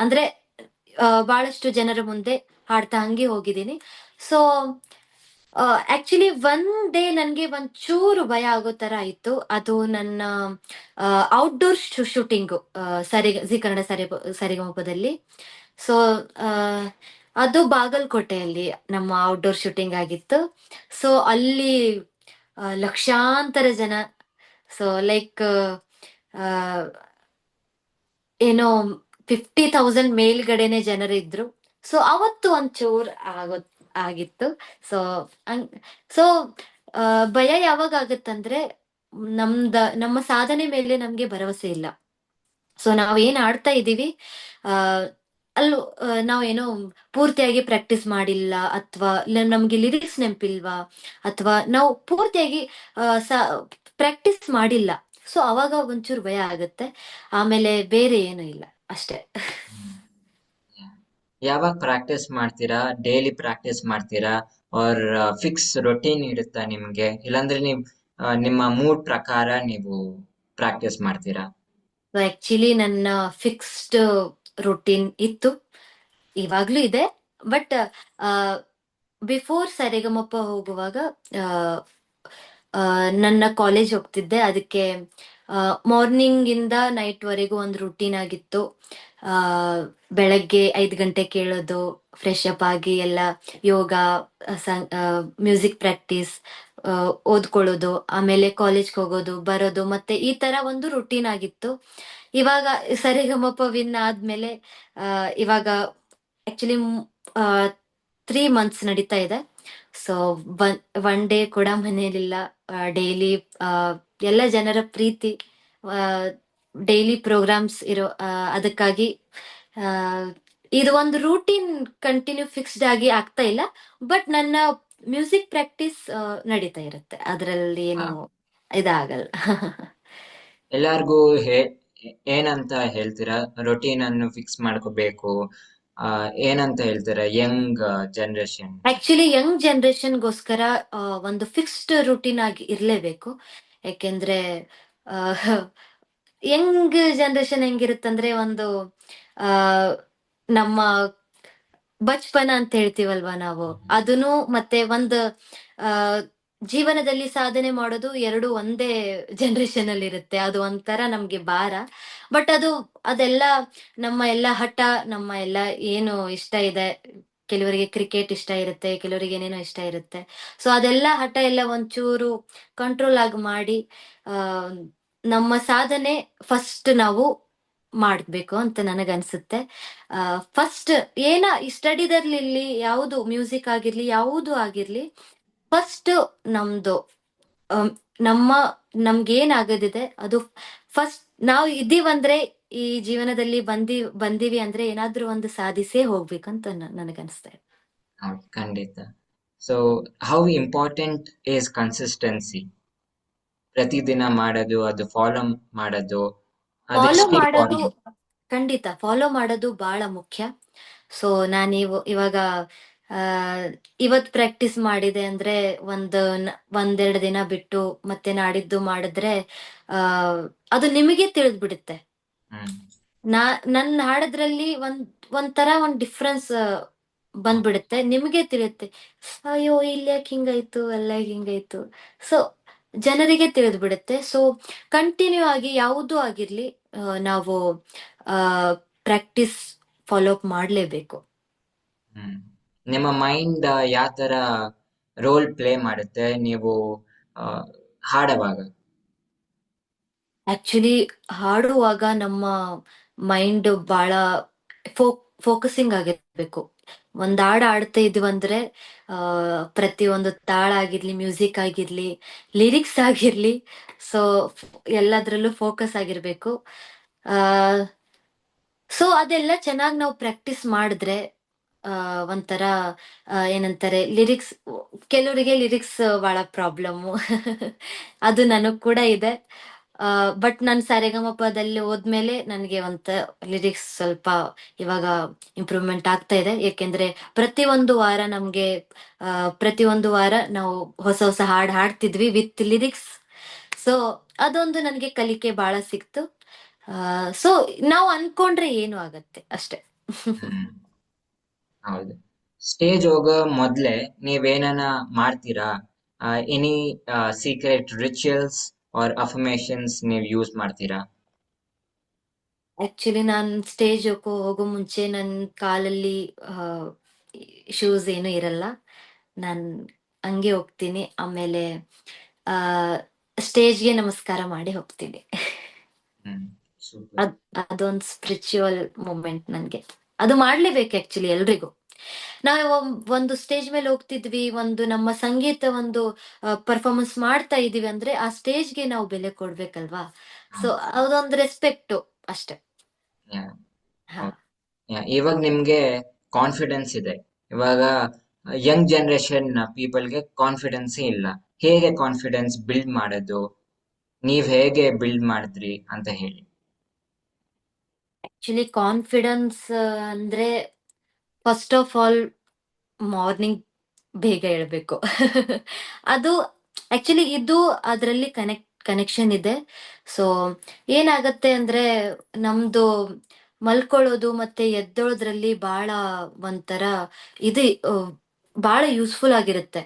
ಅಂದ್ರೆ ಬಹಳಷ್ಟು ಜನರ ಮುಂದೆ ಹಾಡ್ತಾ ಹಂಗೆ ಹೋಗಿದ್ದೀನಿ. ಸೊ ಆಕ್ಚುಲಿ ಒನ್ ಡೇ ನನ್ಗೆ ಒಂಚೂರು ಭಯ ಆಗೋ ತರ ಆಯ್ತು. ಅದು ನನ್ನ ಔಟ್ಡೋರ್ ಶೂಟಿಂಗು, ಜಿ ಕನ್ನಡ ಸರಿಗಮಪದಲ್ಲಿ. ಸೊ ಅದು ಬಾಗಲಕೋಟೆಯಲ್ಲಿ ನಮ್ಮ ಔಟ್ಡೋರ್ ಶೂಟಿಂಗ್ ಆಗಿತ್ತು. ಸೊ ಅಲ್ಲಿ ಲಕ್ಷಾಂತರ ಜನ, ಸೊ ಲೈಕ್ ಏನೋ 50,000 ಮೇಲ್ಗಡೆನೆ ಜನರಿದ್ರು. ಸೊ ಅವತ್ತು ಒಂಚೂರ್ ಆಗಿತ್ತು. ಸೊ ಸೊ ಭಯ ಯಾವಾಗ ಆಗುತ್ತಂದ್ರೆ, ನಮ್ಮ ಸಾಧನೆ ಮೇಲೆ ನಮ್ಗೆ ಭರವಸೆ ಇಲ್ಲ. ಸೊ ನಾವ್ ಏನ್ ಆಡ್ತಾ ಇದೀವಿ, ಆ ಅಲ್ಲೂ ನಾವೇನೋ ಪೂರ್ತಿಯಾಗಿ ಪ್ರಾಕ್ಟೀಸ್ ಮಾಡಿಲ್ಲ, ಅಥವಾ ನಮ್ಗೆ ಲಿರಿಕ್ಸ್ ನೆನಪಿಲ್ವಾ, ಅಥವಾ ನಾವು ಪೂರ್ತಿಯಾಗಿ ಪ್ರಾಕ್ಟೀಸ್ ಮಾಡಿಲ್ಲ. ಸೊ ಅವಾಗ ಒಂಚೂರು ಭಯ ಆಗುತ್ತೆ. ಆಮೇಲೆ ಬೇರೆ ಏನು ಇಲ್ಲ, ಅಷ್ಟೇ. ಯಾವಾಗ ಪ್ರಾಕ್ಟೀಸ್ ಮಾಡ್ತೀರಾ? ಡೈಲಿ ಪ್ರಾಕ್ಟೀಸ್ ಮಾಡ್ತೀರಾ ಆರ್ ಫಿಕ್ಸ್ ರೊಟೀನ್ ಇರುತ್ತಾ ನಿಮ್ಗೆ? ಇಲ್ಲಾಂದ್ರೆ ನೀವು ನಿಮ್ಮ ಮೂಡ್ ಪ್ರಕಾರ ನೀವು ಪ್ರಾಕ್ಟೀಸ್ ಮಾಡ್ತೀರಾ? ಆಕ್ಚುಲಿ ನನ್ನ ಫಿಕ್ಸ್ಡ್ ರುಟೀನ್ ಇತ್ತು, ಇವಾಗ್ಲೂ ಇದೆ. ಬಟ್ ಬಿಫೋರ್ ಸರಿಗಮಪ ಹೋಗುವಾಗ ಆ, ಆ, ನನ್ನ ಕಾಲೇಜ್ ಹೋಗ್ತಿದ್ದೆ. ಅದಕ್ಕೆ ಮಾರ್ನಿಂಗ್ ಇಂದ ನೈಟ್ ವರೆಗೂ ಒಂದು ರೂಟೀನ್ ಆಗಿತ್ತು. ಆ, ಬೆಳಗ್ಗೆ 5 ಗಂಟೆ ಕೇಳೋದು, ಫ್ರೆಶ್ ಅಪ್ ಆಗಿ ಎಲ್ಲ ಯೋಗ, ಮ್ಯೂಸಿಕ್ ಪ್ರಾಕ್ಟೀಸ್, ಓದ್ಕೊಳ್ಳೋದು, ಆಮೇಲೆ ಕಾಲೇಜ್ಗೆ ಹೋಗೋದು ಬರೋದು, ಮತ್ತೆ ಈ ತರ ಒಂದು ರೂಟೀನ್ ಆಗಿತ್ತು. ಇವಾಗ ಸರಿಗಮಪ ವಿನ್ ಆದ್ಮೇಲೆ ಇವಾಗ ಆಕ್ಚುಲಿ 3 ಮಂತ್ಸ್ ನಡೀತಾ ಇದೆ. ಸೊ ಒನ್ ಡೇ ಕೂಡ ಮನೆಯಲ್ಲಿಲ್ಲ. ಡೈಲಿ ಎಲ್ಲ ಜನರ ಪ್ರೀತಿ, ಡೈಲಿ ಪ್ರೋಗ್ರಾಮ್ಸ್ ಇರೋ ಅದಕ್ಕಾಗಿ ಆ, ಇದು ಒಂದು ರೂಟೀನ್ ಕಂಟಿನ್ಯೂ ಫಿಕ್ಸ್ಡ್ ಆಗಿ ಆಗ್ತಾ ಇಲ್ಲ. ಬಟ್ ನನ್ನ ಮ್ಯೂಸಿಕ್ ಪ್ರಾಕ್ಟೀಸ್ ನಡೀತಾ ಇರುತ್ತೆ, ಅದರಲ್ಲಿ ಆ, ಏನು ಇದಾಗಲ್ಲ. ಎಲ್ಲಾರ್ಗೂ ಏನಂತ ಹೇಳ್ತೀರಾ? ರೊಟೀನ್ ಅನ್ನು ಫಿಕ್ಸ್ ಮಾಡ್ಕೋಬೇಕು, ಏನಂತ ಹೇಳ್ತೀರಾ ಯಂಗ್ ಜನರೇಷನ್ಗೆ? ಆಕ್ಚುಲಿ ಯಂಗ್ ಜನರೇಷನ್ಗೋಸ್ಕರ ಒಂದು ಫಿಕ್ಸ್ಡ್ ರೂಟೀನ್ ಆಗಿ ಇರಲೇಬೇಕು. ಯಾಕೆಂದ್ರೆ ಯಂಗ್ ಜನರೇಷನ್ ಹೆಂಗಿರುತ್ತಂದ್ರೆ ಒಂದು ಆ ನಮ್ಮ ಬಚ್ಪನ ಅಂತ ಹೇಳ್ತೀವಲ್ವಾ ನಾವು, ಅದನ್ನು ಮತ್ತೆ ಒಂದು ಆ ಜೀವನದಲ್ಲಿ ಸಾಧನೆ ಮಾಡೋದು ಎರಡು ಒಂದೇ ಜನರೇಷನ್ ಅಲ್ಲಿ ಇರುತ್ತೆ. ಅದು ಒಂಥರ ನಮ್ಗೆ ಭಾರ. ಬಟ್ ಅದೆಲ್ಲ ನಮ್ಮ ಎಲ್ಲ ಹಠ, ನಮ್ಮ ಎಲ್ಲ ಏನು ಇಷ್ಟ ಇದೆ, ಕೆಲವರಿಗೆ ಕ್ರಿಕೆಟ್ ಇಷ್ಟ ಇರುತ್ತೆ, ಕೆಲವರಿಗೆ ಏನೇನೋ ಇಷ್ಟ ಇರುತ್ತೆ. ಸೊ ಅದೆಲ್ಲ ಹಠ ಎಲ್ಲ ಒಂಚೂರು ಕಂಟ್ರೋಲ್ ಆಗಿ ಮಾಡಿ ಆ ನಮ್ಮ ಸಾಧನೆ ಫಸ್ಟ್ ನಾವು ಮಾಡ್ಬೇಕು ಅಂತ ನನಗನ್ಸುತ್ತೆ. ಫಸ್ಟ್ ಏನ ಈ ಸ್ಟಡಿದಲ್ಲಿರ್ಲಿ, ಯಾವುದು ಮ್ಯೂಸಿಕ್ ಆಗಿರ್ಲಿ, ಯಾವುದು ಆಗಿರ್ಲಿ, ಫಸ್ಟ್ ನಮ್ದು ಅಮ್, ನಮ್ಮ ನಮ್ಗೇನಾಗದಿದೆ ಅದು ಫಸ್ಟ್ ನಾವು ಇದೀವಂದ್ರೆ, ಈ ಜೀವನದಲ್ಲಿ ಬಂದೀವಿ ಅಂದ್ರೆ ಏನಾದ್ರೂ ಒಂದು ಸಾಧಿಸೇ ಹೋಗ್ಬೇಕಂತ ನನಗನ್ಸ್ತಾ ಇದೆ. ಹೌದು, ಖಂಡಿತ. So how important is consistency? ಪ್ರತಿದಿನ ಮಾಡೋದು, ಅದು ಫಾಲೋ ಮಾಡೋದು, ಫಾಲೋ ಅದೆಷ್ಟು ಮಾಡೋದು, ಇಂಪಾರ್ಟೆಂಟ್? ಖಂಡಿತ ಫಾಲೋ ಮಾಡೋದು ಬಹಳ ಮುಖ್ಯ. ಸೊ ನಾನು ಇವಾಗ ಆ, ಇವತ್ ಪ್ರಾಕ್ಟೀಸ್ ಮಾಡಿದೆ ಅಂದ್ರೆ ಒಂದೆರಡು ದಿನ ಬಿಟ್ಟು ಮತ್ತೆ ನಾಡಿದ್ದು ಮಾಡಿದ್ರೆ ಆ ಅದು ನಿಮಗೆ ತಿಳಿದ್ಬಿಡುತ್ತೆ. ಹ್ಮ್. ನಾ ನನ್ ಹಾಡೋದ್ರಲ್ಲಿ ಒಂಥರ ಒಂದ್ ಡಿಫ್ರೆನ್ಸ್ ಬಂದ್ಬಿಡುತ್ತೆ, ನಿಮಗೆ ತಿಳಿಯುತ್ತೆ. ಅಯ್ಯೋ ಇಲ್ಲಿ ಯಾಕೆ ಹಿಂಗಾಯ್ತು, ಅಲ್ಲ ಹಿಂಗಾಯ್ತು. ಸೊ ಜನರಿಗೆ ತಿಳಿದು ಬಿಡುತ್ತೆ. ಸೊ ಕಂಟಿನ್ಯೂ ಆಗಿ ಯಾವುದೂ ಆಗಿರ್ಲಿ, ನಾವು ಆ ಪ್ರಾಕ್ಟೀಸ್ ಫಾಲೋ ಅಪ್ ಮಾಡ್ಲೇಬೇಕು. ಹ್ಮ್. ನಿಮ್ಮ ಮೈಂಡ್ ಯಾವ ತರ ರೋಲ್ ಪ್ಲೇ ಮಾಡುತ್ತೆ ನೀವು ಆ, ಹಾಡುವಾಗ? ಆಕ್ಚುಲಿ ಹಾಡುವಾಗ ನಮ್ಮ ಮೈಂಡ್ ಬಹಳ ಫೋಕಸಿಂಗ್ ಆಗಿರ್ಬೇಕು. ಒಂದ್ ಹಾಡು ಆಡ್ತಾ ಇದೀವಂದ್ರೆ ಆ ಪ್ರತಿಯೊಂದು ತಾಳ ಆಗಿರ್ಲಿ, ಮ್ಯೂಸಿಕ್ ಆಗಿರ್ಲಿ, ಲಿರಿಕ್ಸ್ ಆಗಿರ್ಲಿ, ಸೊ ಎಲ್ಲದ್ರಲ್ಲೂ ಫೋಕಸ್ ಆಗಿರ್ಬೇಕು. ಆ ಸೊ ಅದೆಲ್ಲ ಚೆನ್ನಾಗಿ ನಾವು ಪ್ರಾಕ್ಟೀಸ್ ಮಾಡಿದ್ರೆ ಆ ಒಂಥರ ಏನಂತಾರೆ ಲಿರಿಕ್ಸ್, ಕೆಲವರಿಗೆ ಲಿರಿಕ್ಸ್ ಬಹಳ ಪ್ರಾಬ್ಲಮ್ಮು. ಅದು ನನಗ್ ಕೂಡ ಇದೆ. ಬಟ್ ನಾನು ಸರೆಗಮಪದಲ್ಲಿ ಹೋದ್ಮೇಲೆ ನನಗೆ ಲಿರಿಕ್ಸ್ ಸ್ವಲ್ಪ ಇವಾಗ ಇಂಪ್ರೂವ್ಮೆಂಟ್ ಆಗ್ತಾ ಇದೆ. ಯಾಕೆಂದ್ರೆ ಪ್ರತಿಯೊಂದು ವಾರ ನಮ್ಗೆ ಪ್ರತಿಯೊಂದು ವಾರ ನಾವು ಹೊಸ ಹೊಸ ಹಾಡು ಹಾಡ್ತಿದ್ವಿ ವಿತ್ ಲಿರಿಕ್ಸ್. ಸೊ ಅದೊಂದು ನನಗೆ ಕಲಿಕೆ ಬಹಳ ಸಿಕ್ತು. ಸೊ ನಾವು ಅನ್ಕೊಂಡ್ರೆ ಏನು ಆಗತ್ತೆ ಅಷ್ಟೇ. ಹ್ಮ್. ಹೌದು. ಸ್ಟೇಜ್ ಹೋಗೋ ಮೊದ್ಲೇ ನೀವೇನ ಮಾಡ್ತೀರಾ? Any secret rituals or affirmations ನೀವು ಯೂಸ್ ಮಾಡ್ತೀರಾ? ಆಕ್ಚುಲಿ ನಾನ್ ಸ್ಟೇಜ್ ಹೋಗೋ ಮುಂಚೆ ನನ್ ಕಾಲಲ್ಲಿ ಶೂಸ್ ಏನು ಇರಲ್ಲ. ನಾನ್ ಹಂಗೆ ಹೋಗ್ತೀನಿ. ಆಮೇಲೆ ಆ ಸ್ಟೇಜ್ಗೆ ನಮಸ್ಕಾರ ಮಾಡಿ ಹೋಗ್ತೀನಿ. ಹ್ಮ್. ಸೂಪರ್. ಅದೊಂದು ಸ್ಪಿರಿಚುವಲ್ ಮೂಮೆಂಟ್ ನನ್ಗೆ. ಅದು ಮಾಡ್ಲೇಬೇಕು ಆಕ್ಚುಲಿ ಎಲ್ರಿಗೂ. ನಾವು ಒಂದು ಸ್ಟೇಜ್ ಮೇಲೆ ಹೋಗ್ತಿದ್ವಿ, ಒಂದು ನಮ್ಮ ಸಂಗೀತ ಒಂದು ಪರ್ಫಾರ್ಮೆನ್ಸ್ ಮಾಡ್ತಾ ಇದೀವಿ ಅಂದ್ರೆ ಆ ಸ್ಟೇಜ್ಗೆ ನಾವು ಬೆಲೆ ಕೊಡ್ಬೇಕಲ್ವಾ. ಸೊ ಹೌದು. ಅದೊಂದು ರೆಸ್ಪೆಕ್ಟ್ ಅಷ್ಟೇ. Yeah. ಹಾ. ಹೌದು. Yeah. ಇವಾಗ ನಿಮ್ಗೆ ಕಾನ್ಫಿಡೆನ್ಸ್ ಇದೆ. ಇವಾಗ ಯಂಗ್ ಜನರೇಷನ್ ಪೀಪಲ್ಗೆ ಕಾನ್ಫಿಡೆನ್ಸ್ ಇಲ್ಲ. ಹೇಗೆ ಕಾನ್ಫಿಡೆನ್ಸ್ ಬಿಲ್ಡ್ ಮಾಡೋದು? ನೀವ್ ಹೇಗೆ ಬಿಲ್ಡ್ ಮಾಡಿದ್ರಿ ಅಂತ ಹೇಳಿ. ಆಕ್ಚುಲಿ ಕಾನ್ಫಿಡೆನ್ಸ್ ಅಂದ್ರೆ ಫಸ್ಟ್ ಆಫ್ ಆಲ್ ಮಾರ್ನಿಂಗ್ ಬೇಗ ಹೇಳ್ಬೇಕು. ಅದು ಆಕ್ಚುಲಿ ಇದು ಅದರಲ್ಲಿ ಕನೆಕ್ಷನ್ ಇದೆ. ಸೊ ಏನಾಗತ್ತೆ ಅಂದ್ರೆ ನಮ್ದು ಮಲ್ಕೊಳ್ಳೋದು ಮತ್ತೆ ಎದ್ದೋಳೋದ್ರಲ್ಲಿ ಬಹಳ ಒಂಥರ ಇದು ಬಹಳ ಯೂಸ್ಫುಲ್ ಆಗಿರುತ್ತೆ.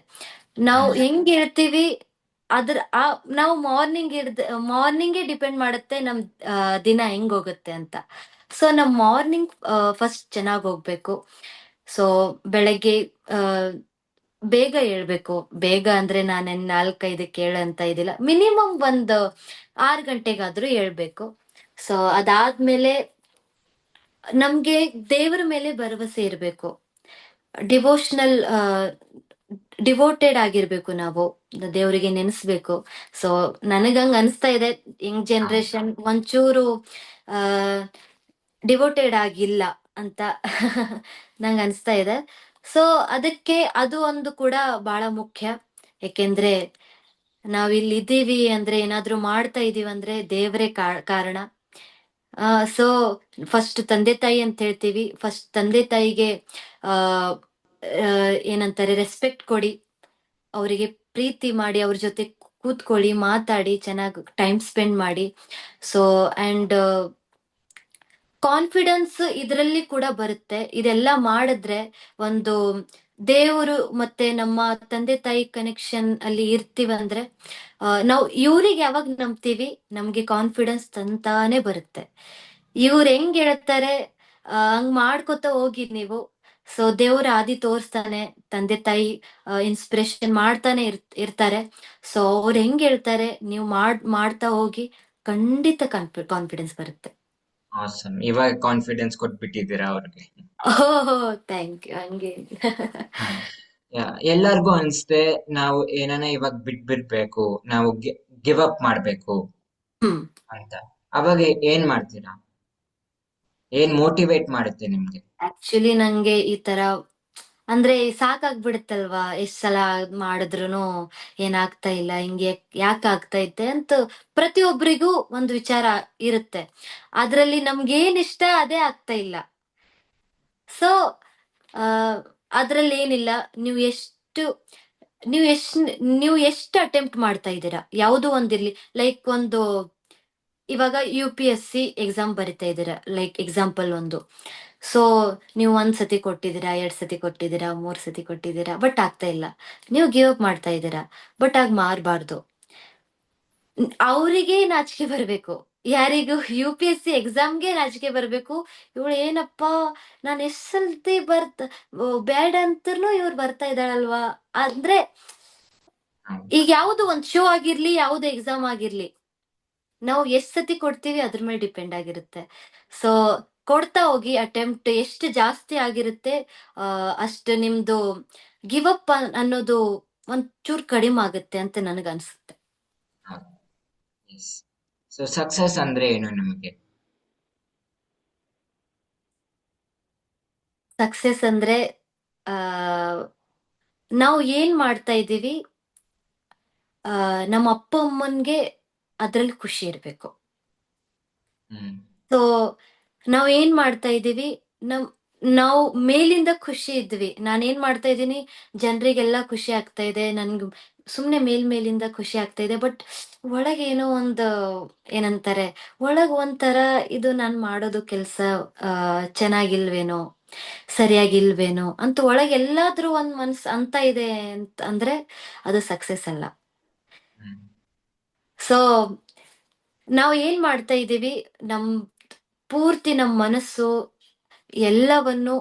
ನಾವು ಹ್ಮ್. ಹೆಂಗ್ ಹೇಳ್ತೀವಿ ಅದ್ರ ನಾವು ಮಾರ್ನಿಂಗೇ ಡಿಪೆಂಡ್ ಮಾಡುತ್ತೆ ನಮ್ ದಿನ ಹೆಂಗ್ ಹೋಗುತ್ತೆ ಅಂತ. ಸೊ ನಮ್ ಮಾರ್ನಿಂಗ್ ಫಸ್ಟ್ ಚೆನ್ನಾಗ್ ಹೋಗ್ಬೇಕು. ಸೊ ಬೆಳಗ್ಗೆ ಆ ಬೇಗ ಏಳ್ಬೇಕು. ಬೇಗ ಅಂದ್ರೆ ನಾನೇನ್ 4-5ಕ್ಕೆ ಏಳಂತ ಇದಿಲ್ಲ, ಮಿನಿಮಮ್ ಒಂದು 6 ಗಂಟೆಗಾದ್ರೂ ಏಳ್ಬೇಕು. ಸೊ ಅದಾದ್ಮೇಲೆ ನಮ್ಗೆ ದೇವರ ಮೇಲೆ ಭರವಸೆ ಇರ್ಬೇಕು. ಡಿವೋಷನಲ್ ಡಿವೋಟೆಡ್ ಆಗಿರ್ಬೇಕು ನಾವು. ದೇವರಿಗೆ ನೆನೆಸ್ಬೇಕು. ಸೊ ನನಗಂಗ್ ಅನ್ಸ್ತಾ ಇದೆ, ಯಂಗ್ ಹೌದು. ಜನರೇಷನ್ ಒಂಚೂರು ಆ ಡಿವೋಟೆಡ್ ಆಗಿಲ್ಲ ಅಂತ ನಂಗೆ ಅನ್ಸ್ತಾ ಇದೆ. ಸೊ ಅದಕ್ಕೆ ಅದು ಒಂದು ಕೂಡ ಬಹಳ ಮುಖ್ಯ. ಯಾಕೆಂದ್ರೆ ನಾವಿಲ್ಲಿ ಇದ್ದೀವಿ ಅಂದ್ರೆ, ಏನಾದ್ರೂ ಮಾಡ್ತಾ ಇದೀವಿ ಅಂದ್ರೆ ದೇವರೇ ಕಾರಣ. ಸೊ ಫಸ್ಟ್ ತಂದೆ ತಾಯಿ ಅಂತ ಹೇಳ್ತೀವಿ. ಫಸ್ಟ್ ತಂದೆ ತಾಯಿಗೆ ಆ ಆ, ಏನಂತಾರೆ, ರೆಸ್ಪೆಕ್ಟ್ ಕೊಡಿ. ಅವರಿಗೆ ಪ್ರೀತಿ ಮಾಡಿ, ಅವ್ರ ಜೊತೆ ಕೂತ್ಕೊಳ್ಳಿ, ಮಾತಾಡಿ, ಚೆನ್ನಾಗಿ ಟೈಮ್ ಸ್ಪೆಂಡ್ ಮಾಡಿ. ಸೊ ಅಂಡ್ ಕಾನ್ಫಿಡೆನ್ಸ್ ಇದರಲ್ಲಿ ಕೂಡ ಬರುತ್ತೆ. ಇದೆಲ್ಲ ಮಾಡಿದ್ರೆ ಒಂದು ದೇವರು ಮತ್ತೆ ನಮ್ಮ ತಂದೆ ತಾಯಿ ಕನೆಕ್ಷನ್ ಅಲ್ಲಿ ಇರ್ತೀವಂದ್ರೆ ನಾವು ಇವ್ರಿಗೆ ಯಾವಾಗ ನಂಬ್ತೀವಿ ನಮ್ಗೆ ಕಾನ್ಫಿಡೆನ್ಸ್ ತಂತಾನೆ ಬರುತ್ತೆ. ಇವ್ರು ಹೆಂಗ್ ಹೇಳ್ತಾರೆ ಹಂಗ್ ಮಾಡ್ಕೊತ ಹೋಗಿ ನೀವು. ಸೊ ದೇವ್ರ ಆದಿ ತೋರಿಸ್ತಾನೆ, ತಂದೆ ತಾಯಿ ಇನ್ಸ್ಪಿರೇಷನ್ ಮಾಡ್ತಾನೆ ಇರ್ತಾರೆ. ಸೊ ಅವ್ರು ಹೆಂಗ್ ಹೇಳ್ತಾರೆ ನೀವು ಮಾಡ್ತಾ ಹೋಗಿ, ಖಂಡಿತ ಕಾನ್ಫಿಡೆನ್ಸ್ ಬರುತ್ತೆ. ಆಸಮ್, ಇವಾಗ ಕಾನ್ಫಿಡೆನ್ಸ್ ಕೊಟ್ಬಿಟ್ಟಿದ್ದೀರಾ ಅವ್ರಿಗೆ. ಓಹ್ ಥ್ಯಾಂಕ್ ಯು. ಹಂಗೆ ಹ. ಎಲ್ಲರಿಗೂ ಅನ್ಸುತ್ತೆ ನಾವು ಏನಾನ ಇವಾಗ ಬಿಟ್ಬಿಡ್ಬೇಕು, ನಾವು ಗಿವ್ ಅಪ್ ಮಾಡ್ಬೇಕು ಹ್ಮ್. ಅಂತ. ಅವಾಗ ಏನ್ ಮಾಡ್ತೀರಾ? ಏನ್ ಮೋಟಿವೇಟ್ ಮಾಡುತ್ತೆ ನಿಮ್ಗೆ? ಆಕ್ಚುಲಿ ನಂಗೆ ಈ ತರ ಅಂದ್ರೆ ಸಾಕಾಗ್ಬಿಡುತ್ತಲ್ವಾ, ಎಷ್ಟ್ ಸಲ ಮಾಡಿದ್ರುನು ಏನಾಗ್ತಾ ಇಲ್ಲ, ಹಿಂಗೆ ಯಾಕೆ ಆಗ್ತಾ ಇತ್ತೆ ಅಂತ ಪ್ರತಿಯೊಬ್ಬರಿಗೂ ಒಂದು ವಿಚಾರ ಇರುತ್ತೆ. ಅದ್ರಲ್ಲಿ ನಮ್ಗೆ ಏನ್ ಇಷ್ಟ ಅದೇ ಆಗ್ತಾ ಇಲ್ಲ. ಸೊ ಆ ಅದ್ರಲ್ಲಿ ಏನಿಲ್ಲ. ನೀವು ಎಷ್ಟು ನೀವು ಎಷ್ಟ್ ನೀವು ಎಷ್ಟು ಅಟೆಂಪ್ಟ್ ಮಾಡ್ತಾ ಇದ್ದೀರಾ, ಯಾವುದೋ ಒಂದಿರ್ಲಿ. ಲೈಕ್ ಒಂದು ಇವಾಗ UPSC ಎಕ್ಸಾಮ್ ಬರಿತಾ ಇದ್ದೀರಾ, ಲೈಕ್ ಎಕ್ಸಾಂಪಲ್ ಒಂದು. ಸೊ ನೀವು 1 ಸತಿ ಕೊಟ್ಟಿದ್ದೀರಾ, 2 ಸತಿ ಕೊಟ್ಟಿದ್ದೀರಾ, 3 ಸತಿ ಕೊಟ್ಟಿದ್ದೀರಾ, ಬಟ್ ಆಗ್ತಾ ಇಲ್ಲ. ನೀವು ಗಿವ್ ಅಪ್ ಮಾಡ್ತಾ ಇದ್ದೀರಾ. ಬಟ್ ಆಗ ಮಾರಬಾರ್ದು. ಅವರಿಗೆ ನಾಚಿಕೆ ಬರ್ಬೇಕು. ಯಾರಿಗೂ UPSC ಎಕ್ಸಾಮ್ಗೆ ನಾಚಿಕೆ ಬರ್ಬೇಕು. ಇವಳು ಏನಪ್ಪಾ, ನಾನು ಎಷ್ಟ್ ಸಲ್ತಿ ಬ್ಯಾಡ್ ಅಂತರ್ನು ಇವ್ರು ಬರ್ತಾ ಇದ್ದಾಳಲ್ವಾ ಅಂದ್ರೆ. ಹೌದು. ಈಗ ಯಾವ್ದು ಒಂದ್ ಶೋ ಆಗಿರ್ಲಿ, ಯಾವ್ದು ಎಕ್ಸಾಮ್ ಆಗಿರ್ಲಿ, ನಾವು ಎಷ್ಟ್ ಸತಿ ಕೊಡ್ತೀವಿ ಅದ್ರ ಮೇಲೆ ಡಿಪೆಂಡ್ ಆಗಿರುತ್ತೆ. ಸೊ ಕೊಡ್ತಾ ಹೋಗಿ, ಅಟೆಂಪ್ಟ್ ಎಷ್ಟು ಜಾಸ್ತಿ ಆಗಿರುತ್ತೆ ಅಷ್ಟು ನಿಮ್ದು ಗಿವ್ ಅಪ್ ಅನ್ನೋದು ಒಂಚೂರು ಕಡಿಮೆ ಆಗುತ್ತೆ ಅಂತ ನನಗ್ ಅನ್ಸುತ್ತೆ. ಹೌದು. ಎಸ್. ಸೊ ಸಕ್ಸಸ್ ಅಂದ್ರೆ ಏನು ನಿಮಗೆ? ಸಕ್ಸೆಸ್ ಅಂದ್ರೆ ಆ ನಾವು ಏನ್ ಮಾಡ್ತಾ ಇದ್ದೀವಿ, ನಮ್ಮ ಅಪ್ಪ ಅಮ್ಮನ್ಗೆ ಅದ್ರಲ್ಲಿ ಖುಷಿ ಇರ್ಬೇಕು. ಹ್ಮ್. ಸೊ ನಾವ್ ಏನ್ ಮಾಡ್ತಾ ಇದೀವಿ, ನಮ್ ನಾವು ಮೇಲಿಂದ ಖುಷಿ ಇದ್ವಿ. ನಾನೇನ್ ಮಾಡ್ತಾ ಇದ್ದೀನಿ, ಜನರಿಗೆಲ್ಲ ಖುಷಿ ಆಗ್ತಾ ಇದೆ, ನನ್ಗೆ ಸುಮ್ನೆ ಮೇಲಿಂದ ಖುಷಿ ಆಗ್ತಾ ಇದೆ. ಬಟ್ ಒಳಗೆ ಏನೋ ಒಂದು, ಏನಂತಾರೆ, ಒಳಗ್ ಒಂಥರ ಇದು ನಾನ್ ಮಾಡೋದು ಕೆಲ್ಸ ಚೆನ್ನಾಗಿಲ್ವೇನೋ, ಸರಿಯಾಗಿಲ್ವೇನೋ ಅಂತ ಒಳಗೆ ಎಲ್ಲಾದ್ರೂ ಒಂದ್ ಮನ್ಸ್ ಅಂತ ಇದೆ ಅಂತ ಅಂದ್ರೆ ಅದು ಸಕ್ಸೆಸ್ ಅಲ್ಲ. ಹ್ಮ್. ಸೊ ನಾವ್ ಏನ್ ಮಾಡ್ತಾ ಇದೀವಿ, ನಮ್ ಪೂರ್ತಿ ನಮ್ ಮನಸ್ಸು ಎಲ್ಲವನ್ನು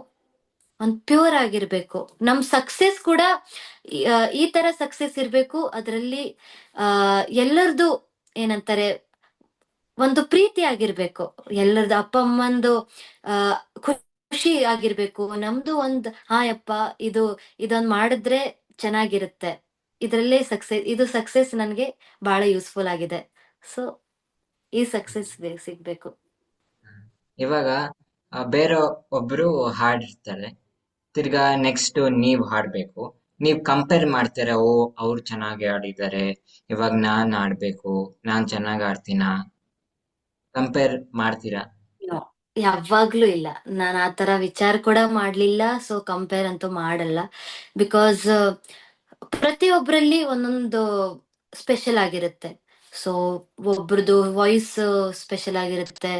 ಒಂದ್ ಪ್ಯೂರ್ ಆಗಿರ್ಬೇಕು. ನಮ್ ಸಕ್ಸೆಸ್ ಕೂಡ ಈ ತರ ಸಕ್ಸೆಸ್ ಇರ್ಬೇಕು. ಅದ್ರಲ್ಲಿ ಎಲ್ಲರದು, ಏನಂತಾರೆ, ಒಂದು ಪ್ರೀತಿ ಆಗಿರ್ಬೇಕು. ಎಲ್ಲರದು ಅಪ್ಪ ಅಮ್ಮಂದು ಆ ಖುಷಿ ಆಗಿರ್ಬೇಕು. ನಮ್ದು ಒಂದ್ ಯಪ್ಪ, ಇದೊಂದ್ ಮಾಡಿದ್ರೆ ಚೆನ್ನಾಗಿರುತ್ತೆ. ಇದ್ರಲ್ಲೇ ಸಕ್ಸೆಸ್, ಇದು ಸಕ್ಸೆಸ್ ನನ್ಗೆ ಬಹಳ ಯೂಸ್ಫುಲ್ ಆಗಿದೆ. ಸೊ ಈ ಸಕ್ಸೆಸ್ ಸಿಗ್ಬೇಕು. ಇವಾಗ ಬೇರೆ ಒಬ್ರು ಹಾಡಿರ್ತಾರೆ, ತಿರ್ಗಾ ನೆಕ್ಸ್ಟ್ ನೀವ್ ಹಾಡ್ಬೇಕು. ನೀವ್ ಕಂಪೇರ್ ಮಾಡ್ತೀರಾ, ಓ ಅವ್ರು ಚೆನ್ನಾಗಿ ಆಡಿದ್ದಾರೆ, ಇವಾಗ ನಾನ್ ಆಡ್ಬೇಕು, ನಾನ್ ಚೆನ್ನಾಗ್ ಆಡ್ತೀನಾ? ಕಂಪೇರ್ ಮಾಡ್ತೀರಾ? No, ಯಾವಾಗ್ಲೂ ಇಲ್ಲ. ನಾನು ಆ ತರ ವಿಚಾರ ಕೂಡ ಮಾಡ್ಲಿಲ್ಲ. ಸೊ ಕಂಪೇರ್ ಅಂತೂ ಮಾಡಲ್ಲ. ಬಿಕಾಸ್ ಪ್ರತಿಯೊಬ್ಬರಲ್ಲಿ ಒಂದೊಂದು ಸ್ಪೆಷಲ್ ಆಗಿರುತ್ತೆ. ಸೊ ಒಬ್ರದ್ದು ವಾಯ್ಸ್ ಸ್ಪೆಷಲ್ ಆಗಿರುತ್ತೆ,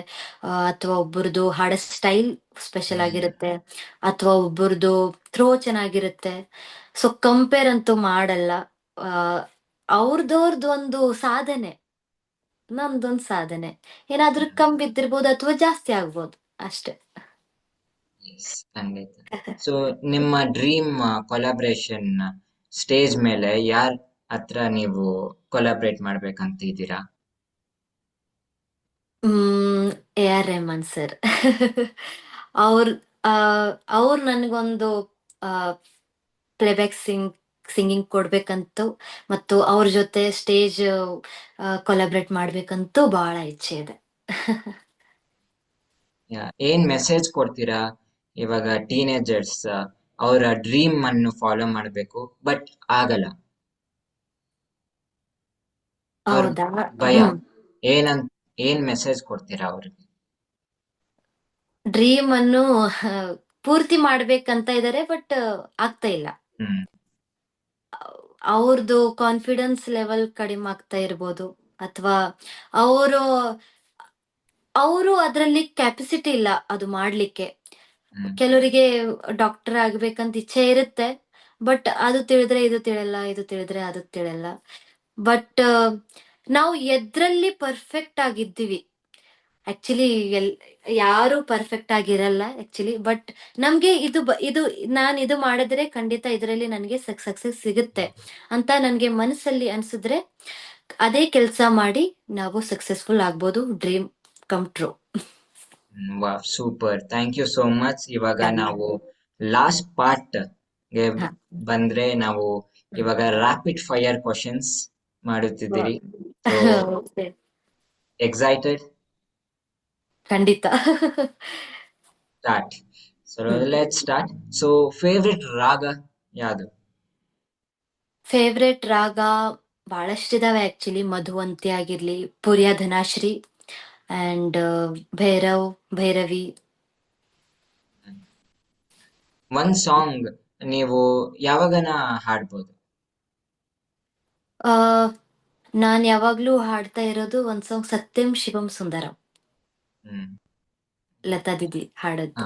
ಅಥವಾ ಒಬ್ರದ್ದು ಹಾಡೋ ಸ್ಟೈಲ್ ಸ್ಪೆಷಲ್ ಹ್ಮ್ ಆಗಿರುತ್ತೆ, ಅಥವಾ ಒಬ್ರದ್ದು ಥ್ರೋ ಚೆನ್ನಾಗಿರುತ್ತೆ. ಸೊ ಕಂಪೇರ್ ಅಂತೂ ಮಾಡಲ್ಲ. ಆ, ಅವ್ರದವ್ರದ್ದು ಒಂದು ಸಾಧನೆ, ನಮ್ದೊಂದು ಸಾಧನೆ. ಏನಾದ್ರೂ ಕಮ್ಮಿ ಬಿದ್ದಿರ್ಬೋದು ಅಥವಾ ಜಾಸ್ತಿ ಆಗ್ಬೋದು ಅಷ್ಟೇ. ಎಸ್, ಖಂಡಿತ. ಸೊ ನಿಮ್ಮ ಡ್ರೀಮ್ ಕೊಲಾಬ್ರೇಷನ್ ಸ್ಟೇಜ್ ಮೇಲೆ ಯಾರ್ ಹತ್ರ ನೀವು ಕೊಲಾಬ್ರೇಟ್ ಮಾಡ್ಬೇಕಂತ ಇದ್ದೀರಾ? ಹ್ಮ್ ಎ ಆರ್ ರೆಹಮಾನ್ ಸರ್. ಅವ್ರ ಅವ್ರು ನನಗೊಂದು ಪ್ಲೇಬ್ಯಾಕ್ ಸಿಂಗಿಂಗ್ ಕೊಡ್ಬೇಕಂತೂ, ಮತ್ತು ಅವ್ರ ಜೊತೆ ಸ್ಟೇಜ್ ಕೊಲಾಬ್ರೇಟ್ ಮಾಡ್ಬೇಕಂತೂ ಬಹಳ ಇಚ್ಛೆ ಇದೆ. ಏನ್ ಮೆಸೇಜ್ ಕೊಡ್ತೀರಾ ಇವಾಗ ಟೀನೇಜರ್ಸ್ ಅವರ ಡ್ರೀಮ್ ಅನ್ನು ಫಾಲೋ ಮಾಡ್ಬೇಕು ಬಟ್ ಆಗಲ್ಲ, ಅವ್ರ ಹೌದಾ. ಭಯ, ಹ್ಮ್. ಏನಂತ ಏನ್ ಮೆಸೇಜ್ ಕೊಡ್ತೀರಾ ಅವ್ರಿಗೆ? ಡ್ರೀಮ್ ಅನ್ನು ಪೂರ್ತಿ ಮಾಡ್ಬೇಕಂತ ಇದಾರೆ, ಬಟ್ ಆಗ್ತಾ ಇಲ್ಲ. ಹ್ಮ್ ಅವ್ರದ್ದು ಕಾನ್ಫಿಡೆನ್ಸ್ ಲೆವೆಲ್ ಕಡಿಮೆ ಆಗ್ತಾ ಇರ್ಬೋದು, ಅಥವಾ ಅವರು ಅವರು ಅದರಲ್ಲಿ ಕ್ಯಾಪಸಿಟಿ ಇಲ್ಲ ಅದು ಮಾಡ್ಲಿಕ್ಕೆ. ಹ್ಮ್ ಕೆಲವರಿಗೆ ಡಾಕ್ಟರ್ ಆಗ್ಬೇಕಂತ ಇಚ್ಛೆ ಇರುತ್ತೆ, ಬಟ್ ಅದು ತಿಳಿದ್ರೆ ಇದು ತಿಳಿಯಲ್ಲ, ಇದು ತಿಳಿದ್ರೆ ಅದು ತಿಳಿಯಲ್ಲ. ಬಟ್ ನಾವು ಎದ್ರಲ್ಲಿ ಪರ್ಫೆಕ್ಟ್ ಆಗಿದ್ದೀವಿ ಆಕ್ಚುಲಿ, ಎಲ್ ಯಾರು ಪರ್ಫೆಕ್ಟ್ ಆಗಿರಲ್ಲ ಆಕ್ಚುಲಿ. ಬಟ್ ನಮ್ಗೆ ಇದು ನಾನು ಇದು ಮಾಡಿದ್ರೆ ಖಂಡಿತ ಇದರಲ್ಲಿ ನನಗೆ ಸಕ್ಸಸ್ ಸಿಗುತ್ತೆ ಅಂತ ನನ್ಗೆ ಮನಸ್ಸಲ್ಲಿ ಅನ್ಸಿದ್ರೆ ಅದೇ ಕೆಲಸ ಮಾಡಿ ನಾವು ಸಕ್ಸಸ್ಫುಲ್ ಆಗ್ಬೋದು. Dream come true. Wow, super, thank you so much. ಇವಾಗ ಥ್ಯಾಂಕ್ ನಾವು ಯು. ಲಾಸ್ಟ್ ಪಾರ್ಟ್ ಗೆ ಹಾ. ಬಂದ್ರೆ, ನಾವು ಇವಾಗ ರ್ಯಾಪಿಡ್ ಫೈರ್ ಕ್ವಶನ್ಸ್ ಮಾಡುತ್ತಿದ್ದೀರಿ. So Okay. ಎಕ್ಸೈಟೆಡ್? ಖಂಡಿತ. Start. So hmm. Let's start. So favourite ರಾಗ ಯಾವುದು? ಫೇವ್ರೆಟ್ ರಾಗ ಬಹಳಷ್ಟಿದಾವೆ ಆಕ್ಚುಲಿ. ಮಧುವಂತಿ ಆಗಿರ್ಲಿ, ಪುರಿಯ ಧನಾಶ್ರೀ, ಅಂಡ್ ಭೈರವ್, ಭೈರವಿ. ಒಂದ್ ಸಾಂಗ್ ನೀವು ಯಾವಾಗನ ಹಾಡ್ಬೋದು. ಆ ನಾನ್ ಯಾವಾಗ್ಲೂ ಹಾಡ್ತಾ ಇರೋದು ಒಂದ್ ಸಾಂಗ್, ಸತ್ಯಂ ಶಿವಂ ಸುಂದರಂ, ಹ್ಮ್ ಲತಾ ದಿದಿ ಹಾ. ಹಾಡದ್ದು.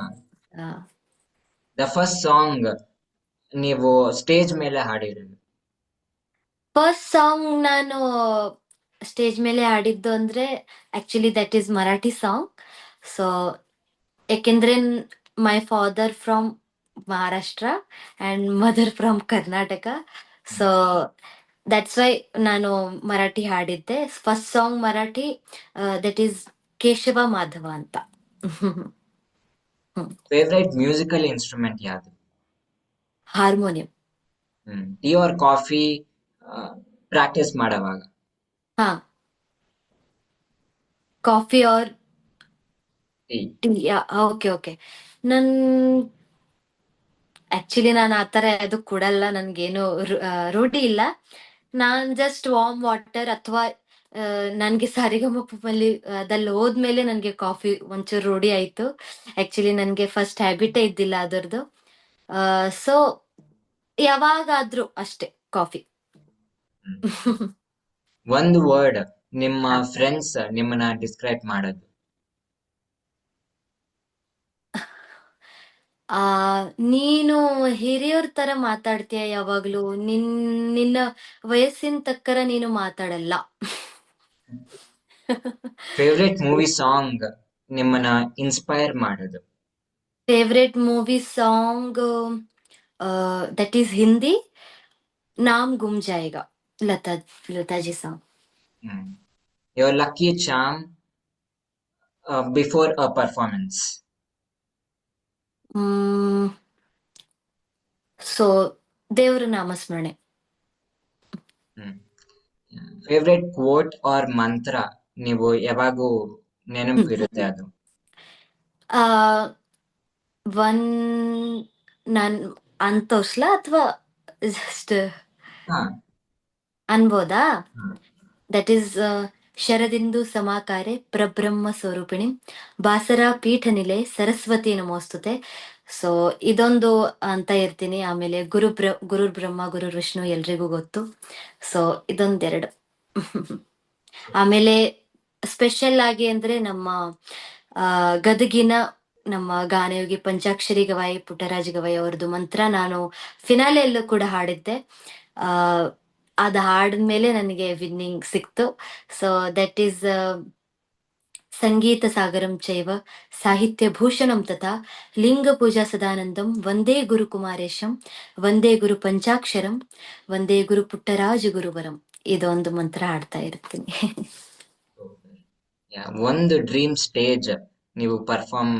ದ ಫಸ್ಟ್ ಸಾಂಗ್ ನೀವು ಸ್ಟೇಜ್ ಮೇಲೆ ಹಾಡಿರೋದು? ಫಸ್ಟ್ ಸಾಂಗ್ ನಾನು ಸ್ಟೇಜ್ ಮೇಲೆ ಹಾಡಿದ್ದು ಅಂದ್ರೆ actually that is Marathi song. So ಯಾಕೆಂದ್ರೆ my father from Maharashtra and mother from Karnataka. So that's why ನಾನು ಮರಾಠಿ ಹಾಡಿದ್ದೆ. First song Marathi, that is Keshava Madhava ಅಂತ. ಫೇವ್ರೆಟ್ ಮ್ಯೂಸಿಕಲ್ ಇನ್ಸ್ಟ್ರೂಮೆಂಟ್ ಯಾವುದು? Harmonium. Tea or coffee practice ಮಾಡುವಾಗ? ಹಾ, coffee or tea. Tea. Okay okay. ನನ್ ಆಕ್ಚುಲಿ ನಾನು ಆತರ ಅದು ಕೊಡಲ್ಲ, ನನ್ಗೇನು ರೂಢಿ ಇಲ್ಲ. ನಾನ್ ಜಸ್ಟ್ ವಾರ್ಮ್ ವಾಟರ್ ಅಥವಾ ನನ್ಗೆ ಸಾರಿಗಮಪಲ್ಲಿ ಅದಲ್ಲಿ ಹೋದ್ಮೇಲೆ ನನ್ಗೆ ಕಾಫಿ ಒಂಚೂರು ರೂಢಿ ಆಯ್ತು. ಆಕ್ಚುಲಿ ನನ್ಗೆ ಫಸ್ಟ್ ಹ್ಯಾಬಿಟೇ ಇದ್ದಿಲ್ಲ ಅದರದ್ದು. ಸೊ ಯಾವಾಗಾದ್ರೂ ಅಷ್ಟೇ ಕಾಫಿ. ಒಂದು ವರ್ಡ್ ನಿಮ್ಮ ಫ್ರೆಂಡ್ಸ್ ನಿಮ್ಮನ್ನ ಡಿಸ್ಕ್ರೈಬ್ ಮಾಡೋದು? ಆ ನೀನು ಹಿರಿಯವ್ರ ತರ ಮಾತಾಡ್ತೀಯ ಯಾವಾಗ್ಲೂ, ನಿನ್ನ ವಯಸ್ಸಿನ ತಕ್ಕರ ನೀನು ಮಾತಾಡಲ್ಲ. ಫೇವ್ರೆಟ್ ಮೂವಿ ಸಾಂಗ್ ನಿಮ್ಮನ್ನ ಇನ್ಸ್ಪೈರ್ ಮಾಡೋದು? Favourite movie song that is Hindi, ನಾಮ್ ಗುಮ್ ಜಾಯೇಗಾ, Lata Lataji song. Your lucky charm before a performance? So ದೇವ್ರ ನಾಮಸ್ಮರಣೆ. ಫೇವ್ರೆಟ್ ಕೋಟ್ ಆರ್ ಮಂತ್ರ ನೀವು ಯಾವಾಗೂ ನೆನಪು ಇರುತ್ತೆ ಅದು? ಆ ಒನ್ ನನ್ ಅಂತೋಸ್ಲ ಅಥವಾ ಜಸ್ಟ್ ಹಾ. ಅನ್ಬೋದಾ? ಹಾ. ದಟ್ ಈಸ್ ಶರದಿಂದು ಸಮಾಕಾರೆ ಪ್ರಬ್ರಹ್ಮ ಸ್ವರೂಪಿಣಿ ಬಾಸರ ಪೀಠ ನಿಲೆ ಸರಸ್ವತಿ ನಮೋಸ್ತುತೆ. ಸೊ ಇದೊಂದು ಅಂತ ಇರ್ತೀನಿ. ಆಮೇಲೆ ಗುರುರ್ ಬ್ರಹ್ಮ ಗುರುರ್ ವಿಷ್ಣು ಎಲ್ರಿಗೂ ಗೊತ್ತು. ಸೊ ಇದೊಂದೆರಡು. ಆಮೇಲೆ ಸ್ಪೆಷಲ್ ಆಗಿ ಅಂದ್ರೆ ನಮ್ಮ ಗದಗಿನ ನಮ್ಮ ಗಾನಯೋಗಿ ಪಂಚಾಕ್ಷರಿ ಗವಾಯಿ ಪುಟ್ಟರಾಜ ಗವಾಯಿ ಅವರದ್ದು ಮಂತ್ರ ನಾನು ಫಿನಾಲೆಯಲ್ಲೂ ಕೂಡ ಹಾಡಿದ್ದೆ. ಆ ಅದು ಹಾಡಿದ್ಮೇಲೆ ನನಗೆ ವಿನ್ನಿಂಗ್ ಸಿಕ್ತು. ಸೊ ದಟ್ ಈಸ್ ಸಂಗೀತ ಸಾಗರಂ ಚೈವ ಸಾಹಿತ್ಯ ಭೂಷಣಂ ತಥಾ ಲಿಂಗ ಪೂಜಾ ಸದಾನಂದಂ ವಂದೇ ಗುರು ಕುಮಾರೇಶಂ ವಂದೇ ಗುರು ಪಂಚಾಕ್ಷರಂ ವಂದೇ ಗುರು ಪುಟ್ಟರಾಜ ಗುರುವರಂ. ಇದೊಂದು ಮಂತ್ರ ಹಾಡ್ತಾ ಇರ್ತೀನಿ. ಒಂದು ಡ್ರೀಮ್ ಸ್ಟೇಜ್ ನೀವು ಪರ್ಫಾರ್ಮ್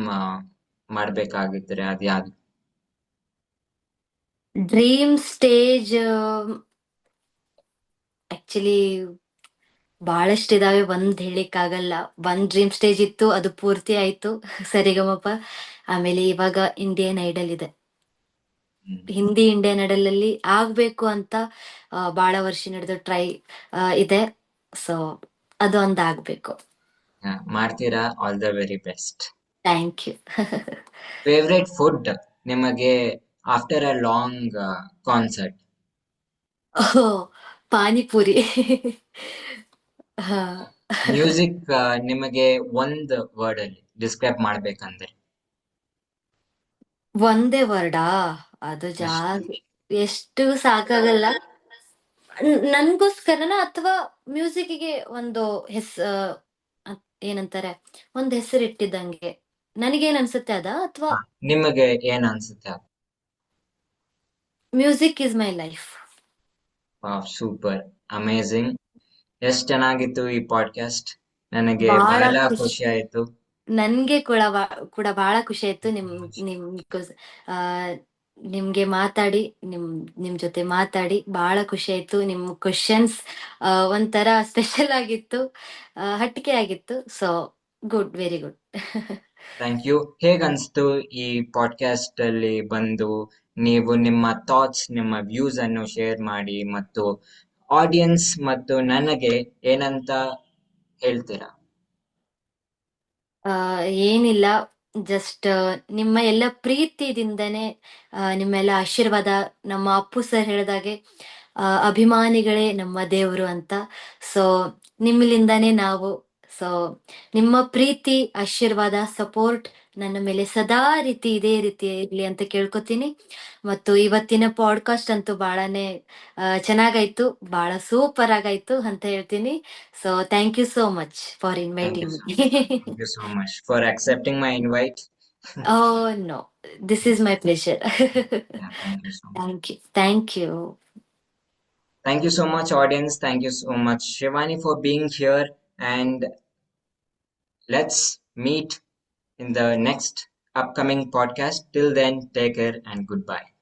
ಮಾಡ್ಬೇಕಾಗಿದ್ರೆ ಅದು ಯಾವ್ದು? ಡ್ರೀಮ್ ಸ್ಟೇಜ್ ಆಕ್ಚುಲಿ ಬಹಳಷ್ಟಿದಾವೆ, ಒಂದ್ ಹೇಳಿಕ್ ಆಗಲ್ಲ. ಒಂದ್ ಡ್ರೀಮ್ ಸ್ಟೇಜ್ ಇತ್ತು, ಅದು ಪೂರ್ತಿ ಆಯ್ತು. ಸರಿಗಮಪ. ಆಮೇಲೆ ಇವಾಗ ಇಂಡಿಯನ್ ಐಡಲ್ ಇದೆ. ಹಿಂದಿ ಇಂಡಿಯನ್ ಐಡಲ್ ಅಲ್ಲಿ ಆಗ್ಬೇಕು ಅಂತ ಬಹಳ ವರ್ಷ ನಡೆದ ಟ್ರೈ ಇದೆ. ಸೊ ಅದು ಒಂದ್ ಆಗ್ಬೇಕು. ಮಾಡ್ತೀರಾ? All the very best. Thank you. Favourite food ನಿಮಗೆ after a long concert? Panipuri. ಹಾ. ಮ್ಯೂಸಿಕ್ ನಿಮಗೆ ಒಂದ್ ವರ್ಡ್ ಅಲ್ಲಿ ಡಿಸ್ಕ್ರೈಬ್ ಮಾಡ್ಬೇಕಂದ್ರೆ? ಒಂದೇ ವರ್ಡಾ? ಅದು ಅಷ್ಟೇ. ಎಷ್ಟು ಸಾಕಾಗಲ್ಲ. ನನ್ಗೋಸ್ಕರನ ಅಥವಾ ಮ್ಯೂಸಿಕ್ಗೆ ಒಂದು ಏನಂತಾರೆ, ಒಂದ್ ಹೆಸರು ಇಟ್ಟಿದ್ದಂಗೆ ನನಗೇನ್ ಅನ್ಸುತ್ತೆ ಅದ, ಅಥವಾ ನಿಮಗೆ ಏನ್ ಅನ್ಸುತ್ತೆ? Music is my life. Super, amazing. ಎಷ್ಟ್ ಚೆನ್ನಾಗಿತ್ತು ಈ ಪಾಡ್ಕಾಸ್ಟ್. ನನಗೆ ಬಹಳ ಬಹಳ ಖುಷಿ. ಖುಷಿ ಆಯ್ತು. ನನ್ಗೆ ಕೂಡ ಬಹಳ ಖುಷಿ ಆಯ್ತು ನಿಮ್ ಆ ನಿಮ್ಗೆ ಮಾತಾಡಿ, ನಿಮ್ ಜೊತೆ ಮಾತಾಡಿ ಬಹಳ ಖುಷಿ ಆಯ್ತು. ನಿಮ್ ಕ್ವಶನ್ಸ್ ಒಂಥರ ಸ್ಪೆಷಲ್ ಆಗಿತ್ತು, ಹಟ್ಟಿಕೆ ಆಗಿತ್ತು. So good, very good. Thank you. ಹೇಗನ್ಸ್ತು ಈ ಪಾಡ್ಕಾಸ್ಟ್ ಅಲ್ಲಿ ಬಂದು ನೀವು ನಿಮ್ಮ ಥಾಟ್ಸ್, ನಿಮ್ಮ ವ್ಯೂಸ್ ಅನ್ನು ಶೇರ್ ಮಾಡಿ, ಮತ್ತು ಆಡಿಯನ್ಸ್ ಮತ್ತು ನನಗೆ ಏನಂತ ಹೇಳ್ತೀರಾ? ಆ ಏನಿಲ್ಲ, ಜಸ್ಟ್ ನಿಮ್ಮ ಎಲ್ಲ ಪ್ರೀತಿದಿಂದನೇ, ನಿಮ್ಮೆಲ್ಲ ಆಶೀರ್ವಾದ. ನಮ್ಮ ಅಪ್ಪು ಸರ್ ಹೇಳಿದಾಗೆ ಅಭಿಮಾನಿಗಳೇ ನಮ್ಮ ದೇವರು ಅಂತ. ಸೊ ನಿಮ್ಮಿಂದಾನೇ ನಾವು. ಸೊ ನಿಮ್ಮ ಪ್ರೀತಿ, ಆಶೀರ್ವಾದ, ಸಪೋರ್ಟ್ ನನ್ನ ಮೇಲೆ ಸದಾ ಇದೇ ರೀತಿ ಇರ್ಲಿ ಅಂತ ಕೇಳ್ಕೊತೀನಿ. ಮತ್ತು ಇವತ್ತಿನ ಪಾಡ್ಕಾಸ್ಟ್ ಅಂತೂ ಬಹಳನೇ ಚೆನ್ನಾಗಾಯ್ತು, ಬಹಳ ಸೂಪರ್ ಆಗಾಯ್ತು ಅಂತ ಹೇಳ್ತೀನಿ. So thank you so much for Thank you inviting so me. much. Thank you so much for accepting my invite. Oh no, this is my pleasure. Yeah, thank you so much. Thank you. Thank you. Thank you so much, audience. Thank you so much, Shivani, for being here. And let's meet in the next upcoming podcast. Till then, take care and goodbye.